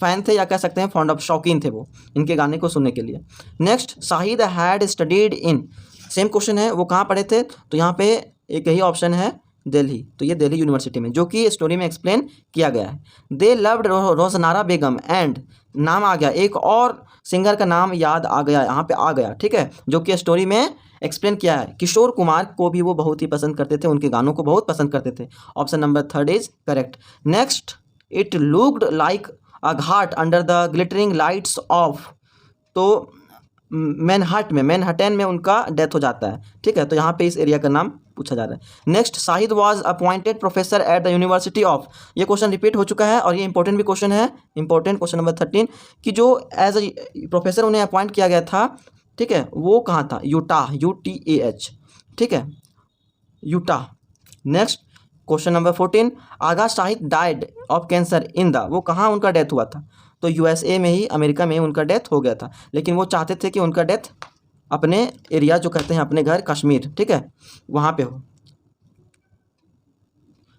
Speaker 1: फ़ैन थे, या कह सकते हैं फॉन्ड ऑफ, शौकीन थे वो इनके गाने को सुनने के लिए। Next, Shahid had studied in, same question है, वो कहाँ पढ़े थे, तो यहाँ पे एक ही ऑप्शन है, दिल्ली, तो ये दिल्ली यूनिवर्सिटी में, जो कि स्टोरी में एक्सप्लेन किया गया है। दे लव्ड रोज़नारा बेगम एंड, नाम आ गया, एक और सिंगर का नाम याद आ गया, यहाँ पे आ गया, ठीक है, जो कि स्टोरी में एक्सप्लेन किया है। किशोर कुमार को भी वो बहुत ही पसंद करते थे, उनके गानों को बहुत पसंद करते थे। Option number 3 is correct. Next, it looked like a Ghat under the glittering lights off, तो मैनहट्टन में उनका डेथ हो जाता है, ठीक है, तो यहाँ पे इस एरिया का नाम पूछा जा रहा है। Next, Shahid was appointed professor at the university of, ये क्वेश्चन रिपीट हो चुका है और ये इंपॉर्टेंट भी क्वेश्चन है, इंपॉर्टेंट क्वेश्चन नंबर 13, कि जो एज अ प्रोफेसर उन्हें अपॉइंट किया गया था, ठीक है, वो कहाँ था, यूटाह, UTAH, ठीक है, Utah. Next, question number 14, Agha Shahid died of cancer in the, वो कहाँ उनका डेथ हुआ था, तो USA में ही, अमेरिका में ही उनका डेथ हो गया था, लेकिन वो चाहते थे कि उनका डेथ अपने एरिया, जो कहते हैं अपने घर कश्मीर, ठीक है, वहाँ पे हो।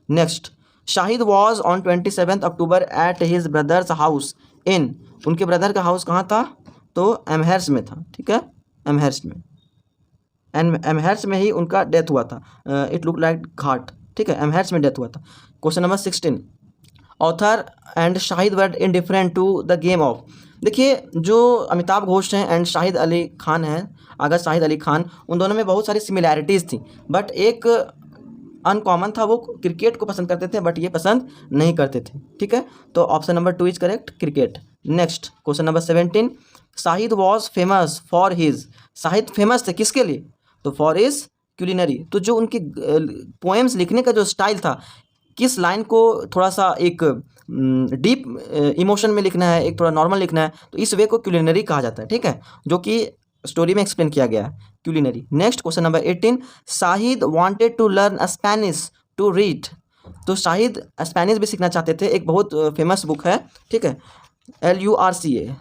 Speaker 1: Next, Shahid was on 27 October at his brothers house in, उनके ब्रदर का हाउस कहाँ था, तो एमहर्स्ट में था, ठीक है, एमहर्स्ट में, एमहर्स्ट में ही उनका डेथ हुआ था। इट लुक लाइक घाट, ठीक है, एमहर्स्ट में डेथ हुआ था। Question number 16, author and Shahid were indifferent to the game of, देखिए जो अमिताभ घोष हैं एंड शाहिद अली खान हैं, आगा शाहिद अली खान, उन दोनों में बहुत सारी सिमिलैरिटीज़ थी, बट एक अनकॉमन था, वो क्रिकेट को पसंद करते थे, बट ये पसंद नहीं करते थे, ठीक है, तो option number 2 is correct, cricket. Next, question number 17, Shahid was famous for his, Shahid famous थे किसके लिए, तो फॉर हिज क्यूलिनरी, तो जो उनकी पोएम्स लिखने का जो स्टाइल था, किस लाइन को थोड़ा सा एक डीप इमोशन में लिखना है, एक थोड़ा नॉर्मल लिखना है, तो इस वे को क्यूलिनरी कहा जाता है, ठीक है, जो कि स्टोरी में एक्सप्लेन किया गया है, culinary. Next, question number 18, Shahid wanted to learn Spanish to read, तो शाहिद स्पेनिश भी सीखना चाहते थे, एक बहुत फेमस बुक है, ठीक है, LURCA,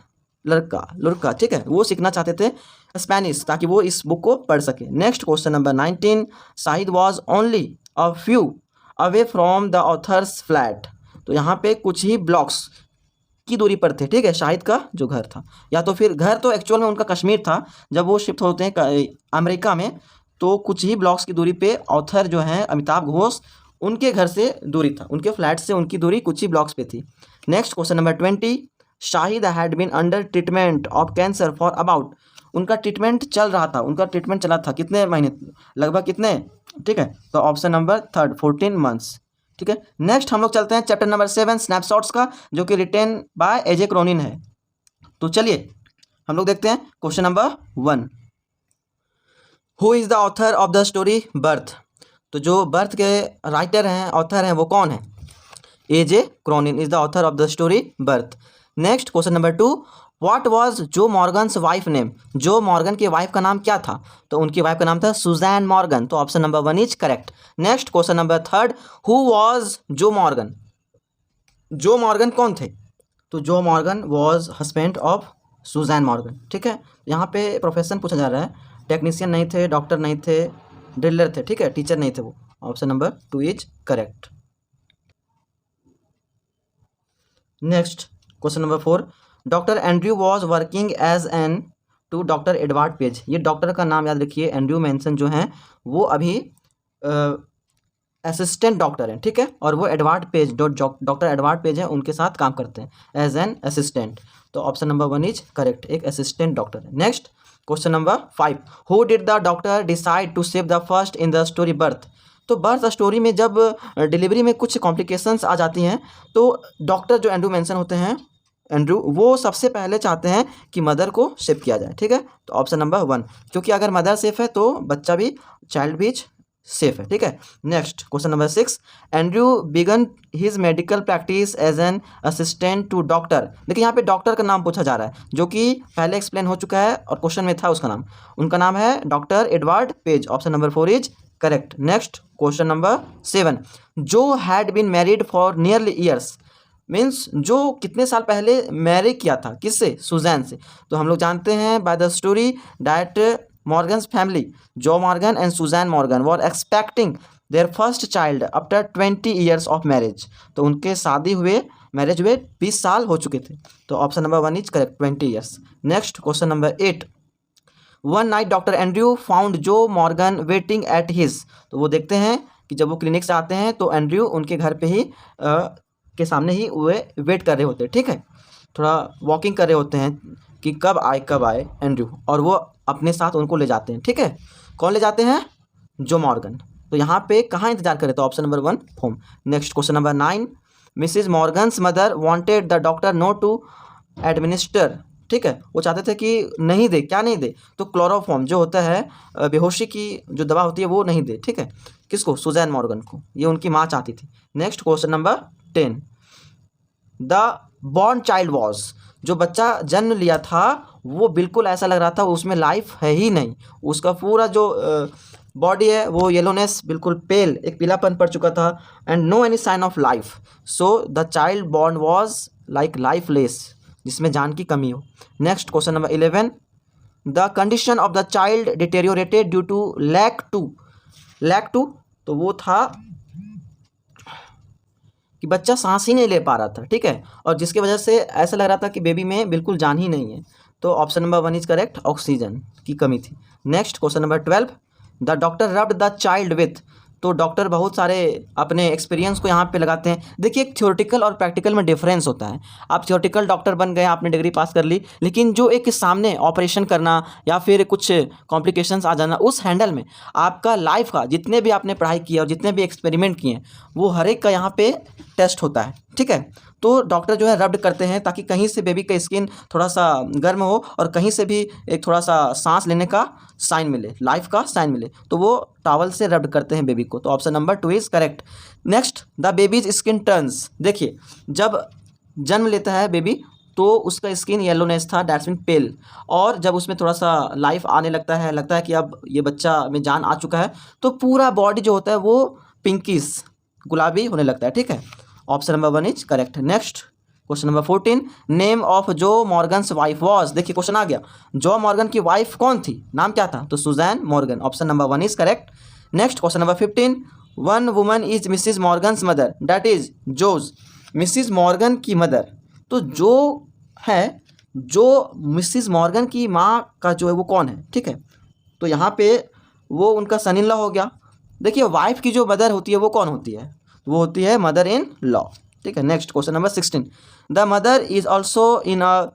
Speaker 1: लुरका, ठीक है, वो सीखना चाहते थे स्पेनिश, ताकि वो इस बुक को पढ़ सके। Next, question number 19, Shahid was only a few away from the author's flat, तो यहाँ पे कुछ ही ब्लॉक्स की दूरी पर थे, ठीक है, शाहिद का जो घर था, या तो फिर घर तो एक्चुअल में उनका कश्मीर था, जब वो शिफ्ट होते हैं अमेरिका में, तो कुछ ही ब्लॉक्स की दूरी पे ऑथर जो हैं अमिताभ घोष, उनके घर से दूरी था, उनके फ्लैट से उनकी दूरी कुछ ही ब्लॉक्स पे थी। Next, question number 20, Shahid had been under treatment of cancer for about, उनका ट्रीटमेंट चल रहा था, उनका ट्रीटमेंट चला था कितने महीने, लगभग कितने, ठीक है, तो ऑप्शन नंबर 3 14 मंथ्स, ठीक है। नेक्स्ट हम लोग चलते हैं चैप्टर नंबर 7 स्नैपशॉट्स का, जो कि रिटेन बाय AJ क्रॉनिन है। तो चलिए हम लोग देखते हैं question number 1, who is the author of the story birth, तो जो बर्थ के राइटर हैं, ऑथर हैं, वो कौन है, AJ Cronin is the author of the story Birth. Next, question number 2, what was Joe Morgan's wife name, Joe Morgan की वाइफ का नाम क्या था, तो उनकी वाइफ का नाम था सुजैन मॉर्गन, तो option number 1 is correct. Next, question number 3, who was Joe Morgan, Joe Morgan कौन थे, तो Joe Morgan was husband of Susan Morgan, ठीक है, यहाँ पे प्रोफेशन पूछा जा रहा है, टेक्नीशियन नहीं थे, डॉक्टर नहीं थे, ड्रिलर थे, ठीक है, टीचर नहीं थे वो, option number 2 is correct. Next, question number 4, doctor Andrew was working as an to doctor Edward Page, ये डॉक्टर का नाम याद रखिए, एंड्रयू मैनसन जो हैं वो अभी असिस्टेंट डॉक्टर हैं, ठीक है, और वो Edward Page, doctor Edward Page हैं, उनके साथ काम करते हैं एज एन असिस्टेंट, तो ऑप्शन नंबर 1 इज करेक्ट, एक असिस्टेंट डॉक्टर है। Next, question number 5, who did the doctor decide to save the first in the story birth, तो बर्थ स्टोरी में जब डिलीवरी में कुछ कॉम्प्लिकेशंस आ जाती हैं, तो डॉक्टर जो एंड्रयू मैनसन होते हैं, एंड्रयू, वो सबसे पहले चाहते हैं कि मदर को सेव किया जाए, ठीक है, तो ऑप्शन नंबर 1, क्योंकि अगर मदर सेफ है तो बच्चा भी, चाइल्ड भी सेफ है, ठीक है। Next question number 6, Andrew began his medical practice as an assistant to doctor. देखिए यहाँ पे डॉक्टर का नाम पूछा जा रहा है जो कि पहले एक्सप्लेन हो चुका है और क्वेश्चन में था उसका नाम। उनका नाम है doctor Edward Page. Option number 4 is correct. Next question number 7, Joe had been married for nearly years, means जो कितने साल पहले मैरी किया था, किससे? सुजैन से। तो हम लोग जानते हैं by the story that Morgan's family, Joe Morgan and Susan Morgan were expecting their first child after 20 years of marriage. तो उनके शादी हुए, मैरिज हुए 20 साल हो चुके थे। तो option number 1 is correct, 20 years. Next question number 8, one night doctor Andrew found जो मॉर्गन वेटिंग एट हिज। तो वो देखते हैं कि जब वो क्लिनिक से आते हैं तो एंड्रयू उनके घर पे ही के सामने ही वे वेट कर रहे होते हैं, ठीक है। थोड़ा वॉकिंग कर रहे होते हैं कि कब आए एंड्रयू, और वो अपने साथ उनको ले जाते हैं, ठीक है। कौन ले जाते हैं? जो मॉर्गन। तो यहाँ पे कहाँ इंतजार करे? तो option number 1 home. Next question number 9, Mrs Morgan's mother wanted the doctor not to administer, ठीक है। वो चाहते थे कि नहीं दे, क्या नहीं दे? तो क्लोरोफॉर्म जो होता है बेहोशी की जो दवा होती है वो नहीं दे, ठीक है। किसको? सुजैन मॉर्गन को। ये उनकी माँ चाहती थी। Next question number 10, the born child was, जो बच्चा जन्म लिया था वो बिल्कुल ऐसा लग रहा था उसमें लाइफ है ही नहीं। उसका पूरा जो बॉडी है वो येलोनेस, बिल्कुल पेल, एक पीलापन पड़ चुका था, and no any sign of life. So the child born was like lifeless, जिसमें जान की कमी हो। Next question number 11, the condition of the child deteriorated due to lack to, तो वो था कि बच्चा सांस ही नहीं ले पा रहा था, ठीक है, और जिसकी वजह से ऐसा लग रहा था कि बेबी में बिल्कुल जान ही नहीं है। तो option number 1 is correct, oxygen की कमी थी। Next question number 12, the doctor rubbed the child with, तो डॉक्टर बहुत सारे अपने एक्सपीरियंस को यहाँ पे लगाते हैं। देखिए एक थ्योरेटिकल और प्रैक्टिकल में डिफरेंस होता है। आप थ्योरेटिकल डॉक्टर बन गए, आपने डिग्री पास कर ली, लेकिन जो एक सामने ऑपरेशन करना या फिर कुछ कॉम्प्लिकेशंस आ जाना, उस हैंडल में आपका लाइफ का जितने भी आपने पढ़ाई किया और जितने भी एक्सपेरिमेंट किए वो हर एक का यहाँ पे टेस्ट होता है, ठीक है। तो डॉक्टर जो है रब्ड करते हैं ताकि कहीं से बेबी का स्किन थोड़ा सा गर्म हो और कहीं से भी एक थोड़ा सा सांस लेने का साइन मिले, लाइफ का साइन मिले, तो वो टॉवल से रब्ड करते हैं बेबी को। तो option number 2 is correct. Next, the babies skin turns, देखिए जब जन्म लेता है बेबी तो उसका स्किन येलोनेस था, दैट्स मीन पेल, और जब उसमें थोड़ा सा लाइफ आने लगता है कि अब ये बच्चा में जान आ चुका है, तो पूरा बॉडी जो होता है वो पिंकिश, गुलाबी होने लगता है, ठीक है। Option number 1 is correct. Next question number 14, name of जो मॉर्गन्स वाइफ वॉज, देखिए क्वेश्चन आ गया, जो मॉर्गन की वाइफ कौन थी, नाम क्या था? तो Susan Morgan. Option number 1 is correct. Next question number 15, one woman is Mrs Morgan's mother, that is Joe's, Mrs Morgan की मदर। तो जो है, जो मिसिज मॉर्गन की माँ का जो है वो कौन है, ठीक है। तो यहाँ पे वो उनका सन इन लॉ हो गया। देखिए वाइफ की जो मदर होती है वो कौन होती है? वो होती है मदर इन लॉ, ठीक है। Next question number 16, the mother is also in a,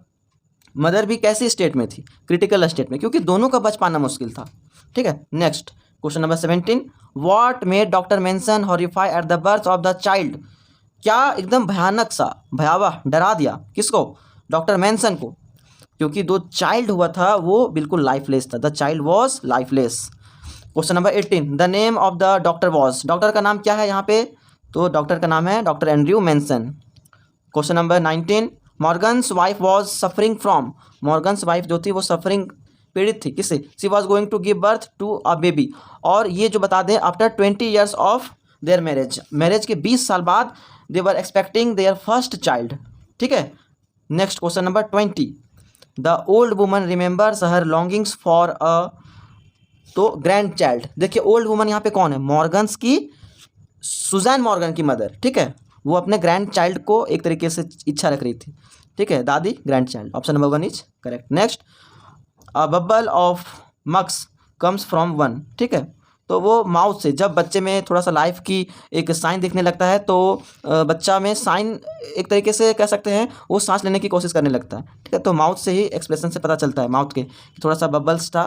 Speaker 1: mother भी कैसी स्टेट में थी? क्रिटिकल स्टेट में, क्योंकि दोनों का बच पाना मुश्किल था, ठीक है। Next question number 17, what made doctor Manson horrify at the birth of the child, क्या एकदम भयानक सा, भयावह, डरा दिया किसको? डॉक्टर मेंशन को, क्योंकि जो चाइल्ड हुआ था वो बिल्कुल लाइफलेस था, the child was lifeless. Question number 18, the name of the doctor was, doctor का नाम क्या है यहाँ पे? तो डॉक्टर का नाम है doctor Andrew Manson. Question number 19, Morgan's wife was suffering from, Morgan's wife जो थी वो सफरिंग, पीड़ित थी किससे? She was going to give birth to a baby, और ये जो बता दें after 20 years of their marriage, marriage के 20 साल बाद they were expecting their first child, ठीक है। Next question number 20, the old woman remembers her longings for a, तो ग्रैंड चाइल्ड, देखिए ओल्ड वुमन यहाँ पे कौन है? मॉर्गन्स की, सुजैन मॉर्गन की मदर, ठीक है। वो अपने ग्रैंड चाइल्ड को एक तरीके से इच्छा रख रही थी, ठीक है, दादी grandchild. Option number 1 is correct. Next, a bubble of mucks comes from one, ठीक है। तो वो माउथ से, जब बच्चे में थोड़ा सा लाइफ की एक साइन दिखने लगता है तो बच्चा में साइन, एक तरीके से कह सकते हैं वो सांस लेने की कोशिश करने लगता है, ठीक है। तो माउथ से ही, एक्सप्रेशन से पता चलता है माउथ के कि थोड़ा सा बबल्स था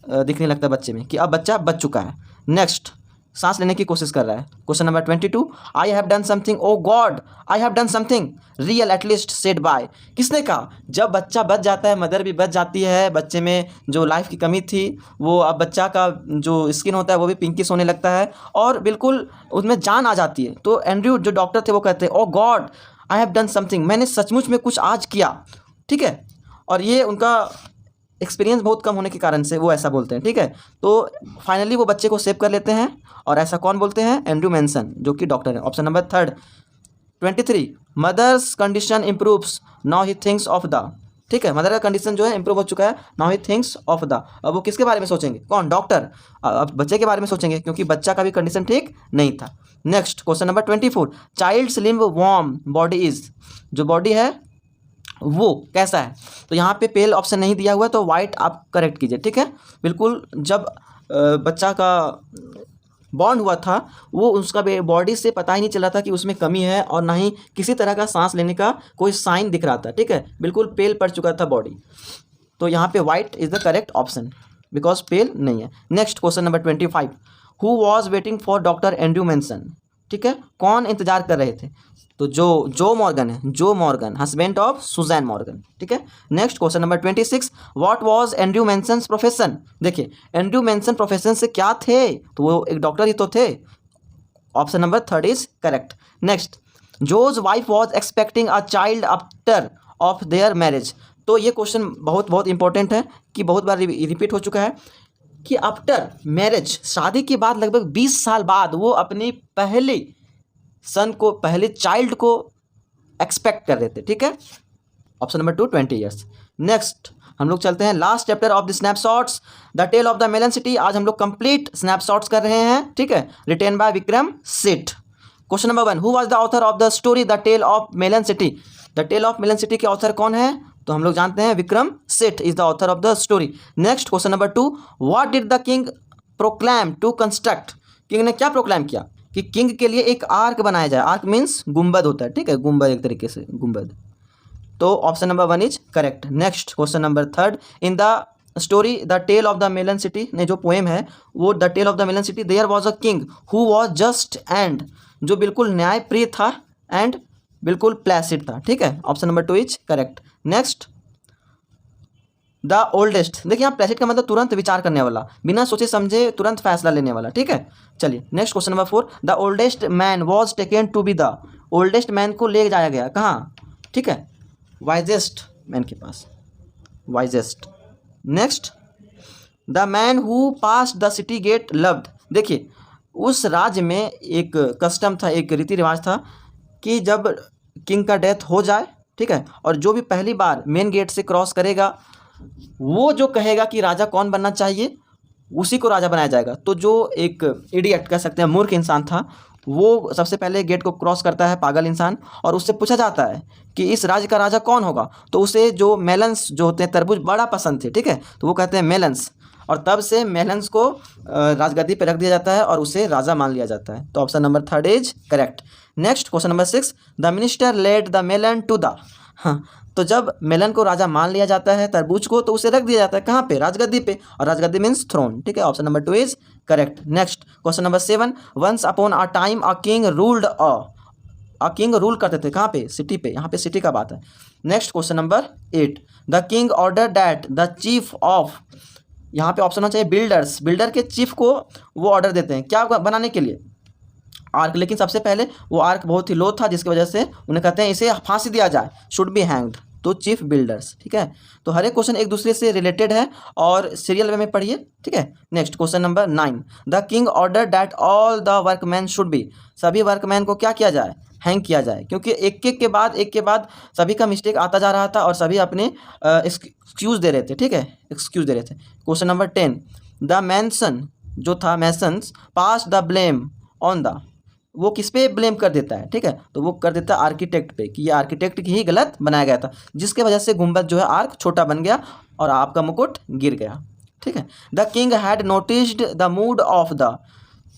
Speaker 1: दिखने लगता है बच्चे में कि अब बच्चा बच चुका है। नेक्स्ट, सांस लेने की कोशिश कर रहा है। Question number 22, I have done something, oh God I have done something real at least said by. किसने कहा? जब बच्चा बच जाता है, मदर भी बच जाती है, बच्चे में जो लाइफ की कमी थी वो अब बच्चा का जो स्किन होता है वो भी पिंकिश होने लगता है और बिल्कुल उसमें जान आ जाती है। तो एंड्रयू जो डॉक्टर थे वो कहते हैं, oh God I have done something, मैंने सचमुच में कुछ आज किया। ठीक है, और ये उनका एक्सपीरियंस बहुत कम होने के कारण से वो ऐसा बोलते हैं। ठीक है, तो फाइनली वो बच्चे को सेव कर लेते हैं और ऐसा कौन बोलते हैं? एंड्रयू मैनसन, जो कि डॉक्टर है। Option number third. 23, mother's condition improves now he thinks of the. ठीक है, मदर का कंडीशन जो है इंप्रूव हो चुका है, now he thinks of the. अब वो किसके बारे में सोचेंगे? कौन? डॉक्टर। अब बच्चे के बारे में सोचेंगे क्योंकि बच्चा का भी कंडीशन ठीक नहीं था। Next question number 24, child's limb warm body is, जो बॉडी है वो कैसा है? तो यहाँ पे पेल ऑप्शन नहीं दिया हुआ है तो वाइट आप करेक्ट कीजिए। ठीक है, बिल्कुल जब बच्चा का बॉर्न हुआ था वो उसका बॉडी से पता ही नहीं चला था कि उसमें कमी है और ना ही किसी तरह का सांस लेने का कोई साइन दिख रहा था। ठीक है, बिल्कुल पेल पड़ चुका था बॉडी। तो यहाँ पे white is the correct option because pale नहीं है। Next question number 25, who was waiting for doctor Andrew Manson. ठीक है, कौन इंतजार कर रहे थे? तो जो मॉर्गन है, Joe Morgan, husband of Susan Morgan. ठीक है, next question number 26, what was Andrew Manson's profession. देखिए एंड्रयू मैनसन प्रोफेशन से क्या थे? तो वो एक डॉक्टर ही तो थे। Option number third is correct. Next, Joe's wife was expecting a child after of their marriage. तो ये क्वेश्चन बहुत बहुत इंपॉर्टेंट है कि बहुत बार रिपीट हो चुका है कि आफ्टर मैरिज, शादी के बाद लगभग 20 साल बाद वो अपनी पहली सन को, पहले चाइल्ड को एक्सपेक्ट कर रहे थे। ठीक है, ऑप्शन नंबर 2 20 ईयर्स। नेक्स्ट हम लोग चलते हैं last chapter of the Snapshots, the tale of the melon city. आज हम लोग कंप्लीट स्नैपशॉट्स कर रहे हैं। ठीक है, retain by Vikram Seth. Question number 1, who was the author of the story the tale of melon city. The tale of melon city के ऑथर कौन है? तो हम लोग जानते हैं Vikram Seth is the author of the story. Next question number 2, what did the king proclaim to construct. King ने क्या प्रोक्लेम किया? कि किंग के लिए एक आर्क बनाया जाए। आर्क मीन्स गुंबद होता है। ठीक है, गुंबद एक तरीके से गुंबद। तो option number 1 is correct. Next question number 3, in the story the tale of the melon city ने जो पोएम है वो the tale of the melon city, there was a king who was just and, जो बिल्कुल न्यायप्रिय था एंड बिल्कुल प्लेसिड था। ठीक है, option number 2 is correct. Next, the oldest. देखिए यहाँ प्लेसिड का मतलब तुरंत विचार करने वाला, बिना सोचे समझे तुरंत फैसला लेने वाला। ठीक है, चलिए next question number 4, the oldest man was taken to be the. Oldest man को ले जाया गया कहाँ? ठीक है, वाइजेस्ट मैन के पास, wisest. Next, the man who pass the city gate loved. देखिए उस राज्य में एक कस्टम था, एक रीति रिवाज था कि जब किंग का डेथ हो जाए, ठीक है, और जो भी पहली बार मेन गेट से क्रॉस करेगा वो जो कहेगा कि राजा कौन बनना चाहिए उसी को राजा बनाया जाएगा। तो जो एक इडियट कह सकते हैं, मूर्ख इंसान था, वो सबसे पहले गेट को क्रॉस करता है, पागल इंसान, और उससे पूछा जाता है कि इस राज्य का राजा कौन होगा। तो उसे जो मेलन्स जो होते हैं, तरबूज बड़ा पसंद थे। ठीक है, तो वो कहते हैं मेलन्स, और तब से मेलन्स को राजगद्दी पे रख दिया जाता है और उसे राजा मान लिया जाता है। तो option number 3 is correct. Next question number 6, the minister led the melon to the. हाँ, तो जब मेलन को राजा मान लिया जाता है, तरबूज को, तो उसे रख दिया जाता है कहाँ पे? राजगद्दी पे, और राजगद्दी मीन्स थ्रोन। ठीक है, option number 2 is correct. Next question number 7, once upon a time a king ruled a king rule करते थे कहाँ पे? सिटी पे। यहाँ पे सिटी का बात है। Next question number 8, the king order that the chief of, यहाँ पे ऑप्शन होना चाहिए बिल्डर्स, बिल्डर के चीफ को वो ऑर्डर देते हैं क्या बनाने के लिए? आर्क। लेकिन सबसे पहले वो आर्क बहुत ही लो था जिसकी वजह से उन्हें कहते हैं इसे फांसी दिया जाए, शुड बी हैंग्ड। तो चीफ बिल्डर्स। ठीक है, तो हर एक क्वेश्चन एक दूसरे से रिलेटेड है और सीरियल वे में पढ़िए। ठीक है, next question number 9, the king order that all the workman should be. सभी वर्कमैन को क्या किया जाए? हैंग किया जाए, क्योंकि एक एक के बाद सभी का मिस्टेक आता जा रहा था और सभी अपने एक्सक्यूज़ दे रहे थे। ठीक है, एक्सक्यूज़ दे रहे थे। क्वेश्चन नंबर 10, द मैसन जो था, masons pass the blame on the, वो किस पे ब्लेम कर देता है? ठीक है, तो वो कर देता है आर्किटेक्ट पे कि ये आर्किटेक्ट की ही गलत बनाया गया था, जिसके वजह से गुंबद जो है आर्क छोटा बन गया और आपका मुकुट गिर गया। ठीक है, the king had noticed the mood off the,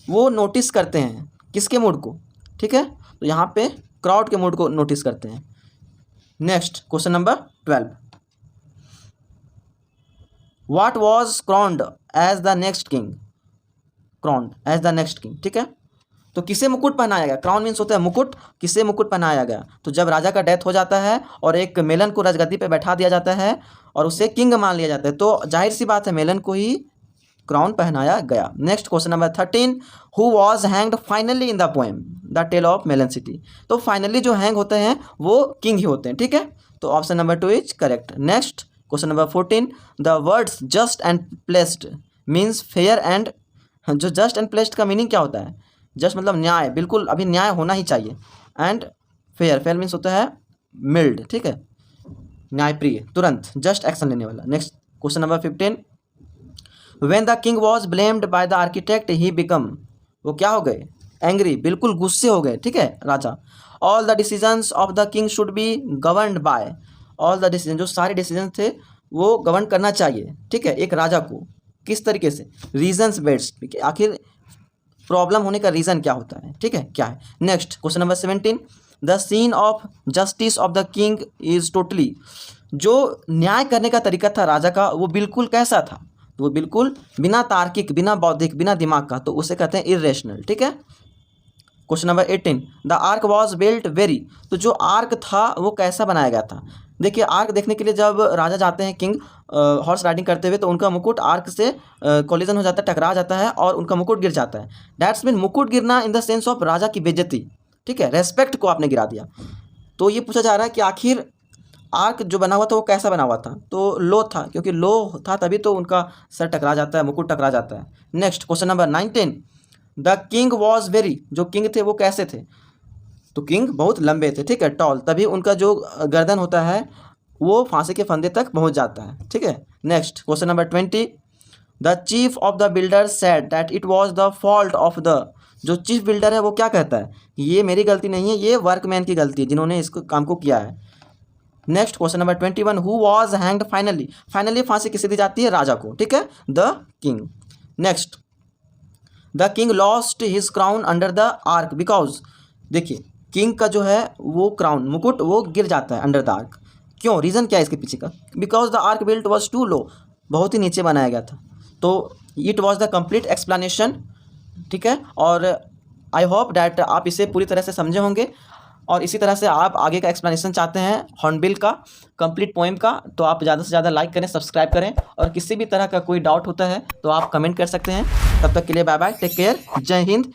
Speaker 1: वो नोटिस करते हैं किसके मूड को? ठीक है, तो यहाँ पे क्राउड के मूड को नोटिस करते हैं। Next question number 12, what was crowned as the next king. crowned as the next king, ठीक है। तो किसे मुकुट पहनाया गया, क्राउन मीन्स होता है मुकुट, किसे मुकुट पहनाया गया, तो जब राजा का डेथ हो जाता है और एक मेलन को राजगद्दी पे बैठा दिया जाता है और उसे किंग मान लिया जाता है, तो जाहिर सी बात है मेलन को ही क्राउन पहनाया गया। Next question number 13, who was hanged finally in the poem the tale of melon city. तो फाइनली जो हैंग होते हैं वो किंग ही होते हैं, ठीक है। तो option number 2 is correct. Next question number 14, the words just and placed means fair and, जो जस्ट एंड प्लेस्ड का मीनिंग क्या होता है, जस्ट मतलब न्याय, बिल्कुल अभी न्याय होना ही चाहिए, एंड फेयर, फेयर मीन्स होता है मिल्ड, ठीक है, न्यायप्रिय, तुरंत, जस्ट एक्शन लेने वाला। Next question number 15, when the king was blamed by the architect he become, वो क्या हो गए, एंग्री, बिल्कुल गुस्से हो गए, ठीक है राजा। All the decisions of the king should be governed by, all the decision, जो सारे डिसीजन थे वो गवर्न करना चाहिए, ठीक है, एक राजा को, किस तरीके से, रीजन्स बेस्ड, आखिर प्रॉब्लम होने का रीज़न क्या होता है, ठीक है, क्या है। Next question number 17, the scene of justice of the king is totally, जो न्याय करने का तरीका था राजा का वो बिल्कुल कैसा था, तो वो बिल्कुल बिना तार्किक, बिना बौद्धिक, बिना दिमाग का, तो उसे कहते हैं इरेशनल, ठीक है। Question number 18, the arc was built very, तो जो आर्क था वो कैसा बनाया गया था। देखिए आर्क देखने के लिए जब राजा जाते हैं किंग हॉर्स राइडिंग करते हुए, तो उनका मुकुट आर्क से कोलिजन हो जाता है, टकरा जाता है और उनका मुकुट गिर जाता है। दैट्स मीन मुकुट गिरना इन द सेंस ऑफ राजा की बेइज्जती, ठीक है, रेस्पेक्ट को आपने गिरा दिया। तो ये पूछा जा रहा है कि आखिर आर्क जो बना हुआ था वो कैसा बना हुआ था, तो लो था, क्योंकि लो था तभी तो उनका सर टकरा जाता है, मुकुट टकरा जाता है। Next question number 19, the king was very, जो किंग थे वो कैसे थे, तो किंग बहुत लंबे थे, ठीक है, टॉल, तभी उनका जो गर्दन होता है वो फांसी के फंदे तक पहुंच जाता है, ठीक है। Next question number 20, the chief of the builder said that it was the fault of the, जो चीफ बिल्डर है वो क्या कहता है, ये मेरी गलती नहीं है, ये वर्कमैन की गलती है जिन्होंने इसको काम को किया है। Next question number 21, who was hanged finally, finally फांसी किसे दी जाती है, राजा को, ठीक है, the king. Next, the king lost his crown under the arc because, देखिए किंग का जो है वो क्राउन, मुकुट, वो गिर जाता है अंडर द आर्क, क्यों, रीज़न क्या है इसके पीछे का, because the arch built was too low, बहुत ही नीचे बनाया गया था। तो it was the complete explanation, ठीक है, और आई होप डैट आप इसे पूरी तरह से समझे होंगे, और इसी तरह से आप आगे का एक्सप्लेनेशन चाहते हैं हॉर्नबिल का कंप्लीट पोएम का, तो आप ज़्यादा से ज़्यादा लाइक करें, सब्सक्राइब करें, और किसी भी तरह का कोई डाउट होता है तो आप कमेंट कर सकते हैं। तब तक के लिए बाय बाय, टेक केयर, जय हिंद,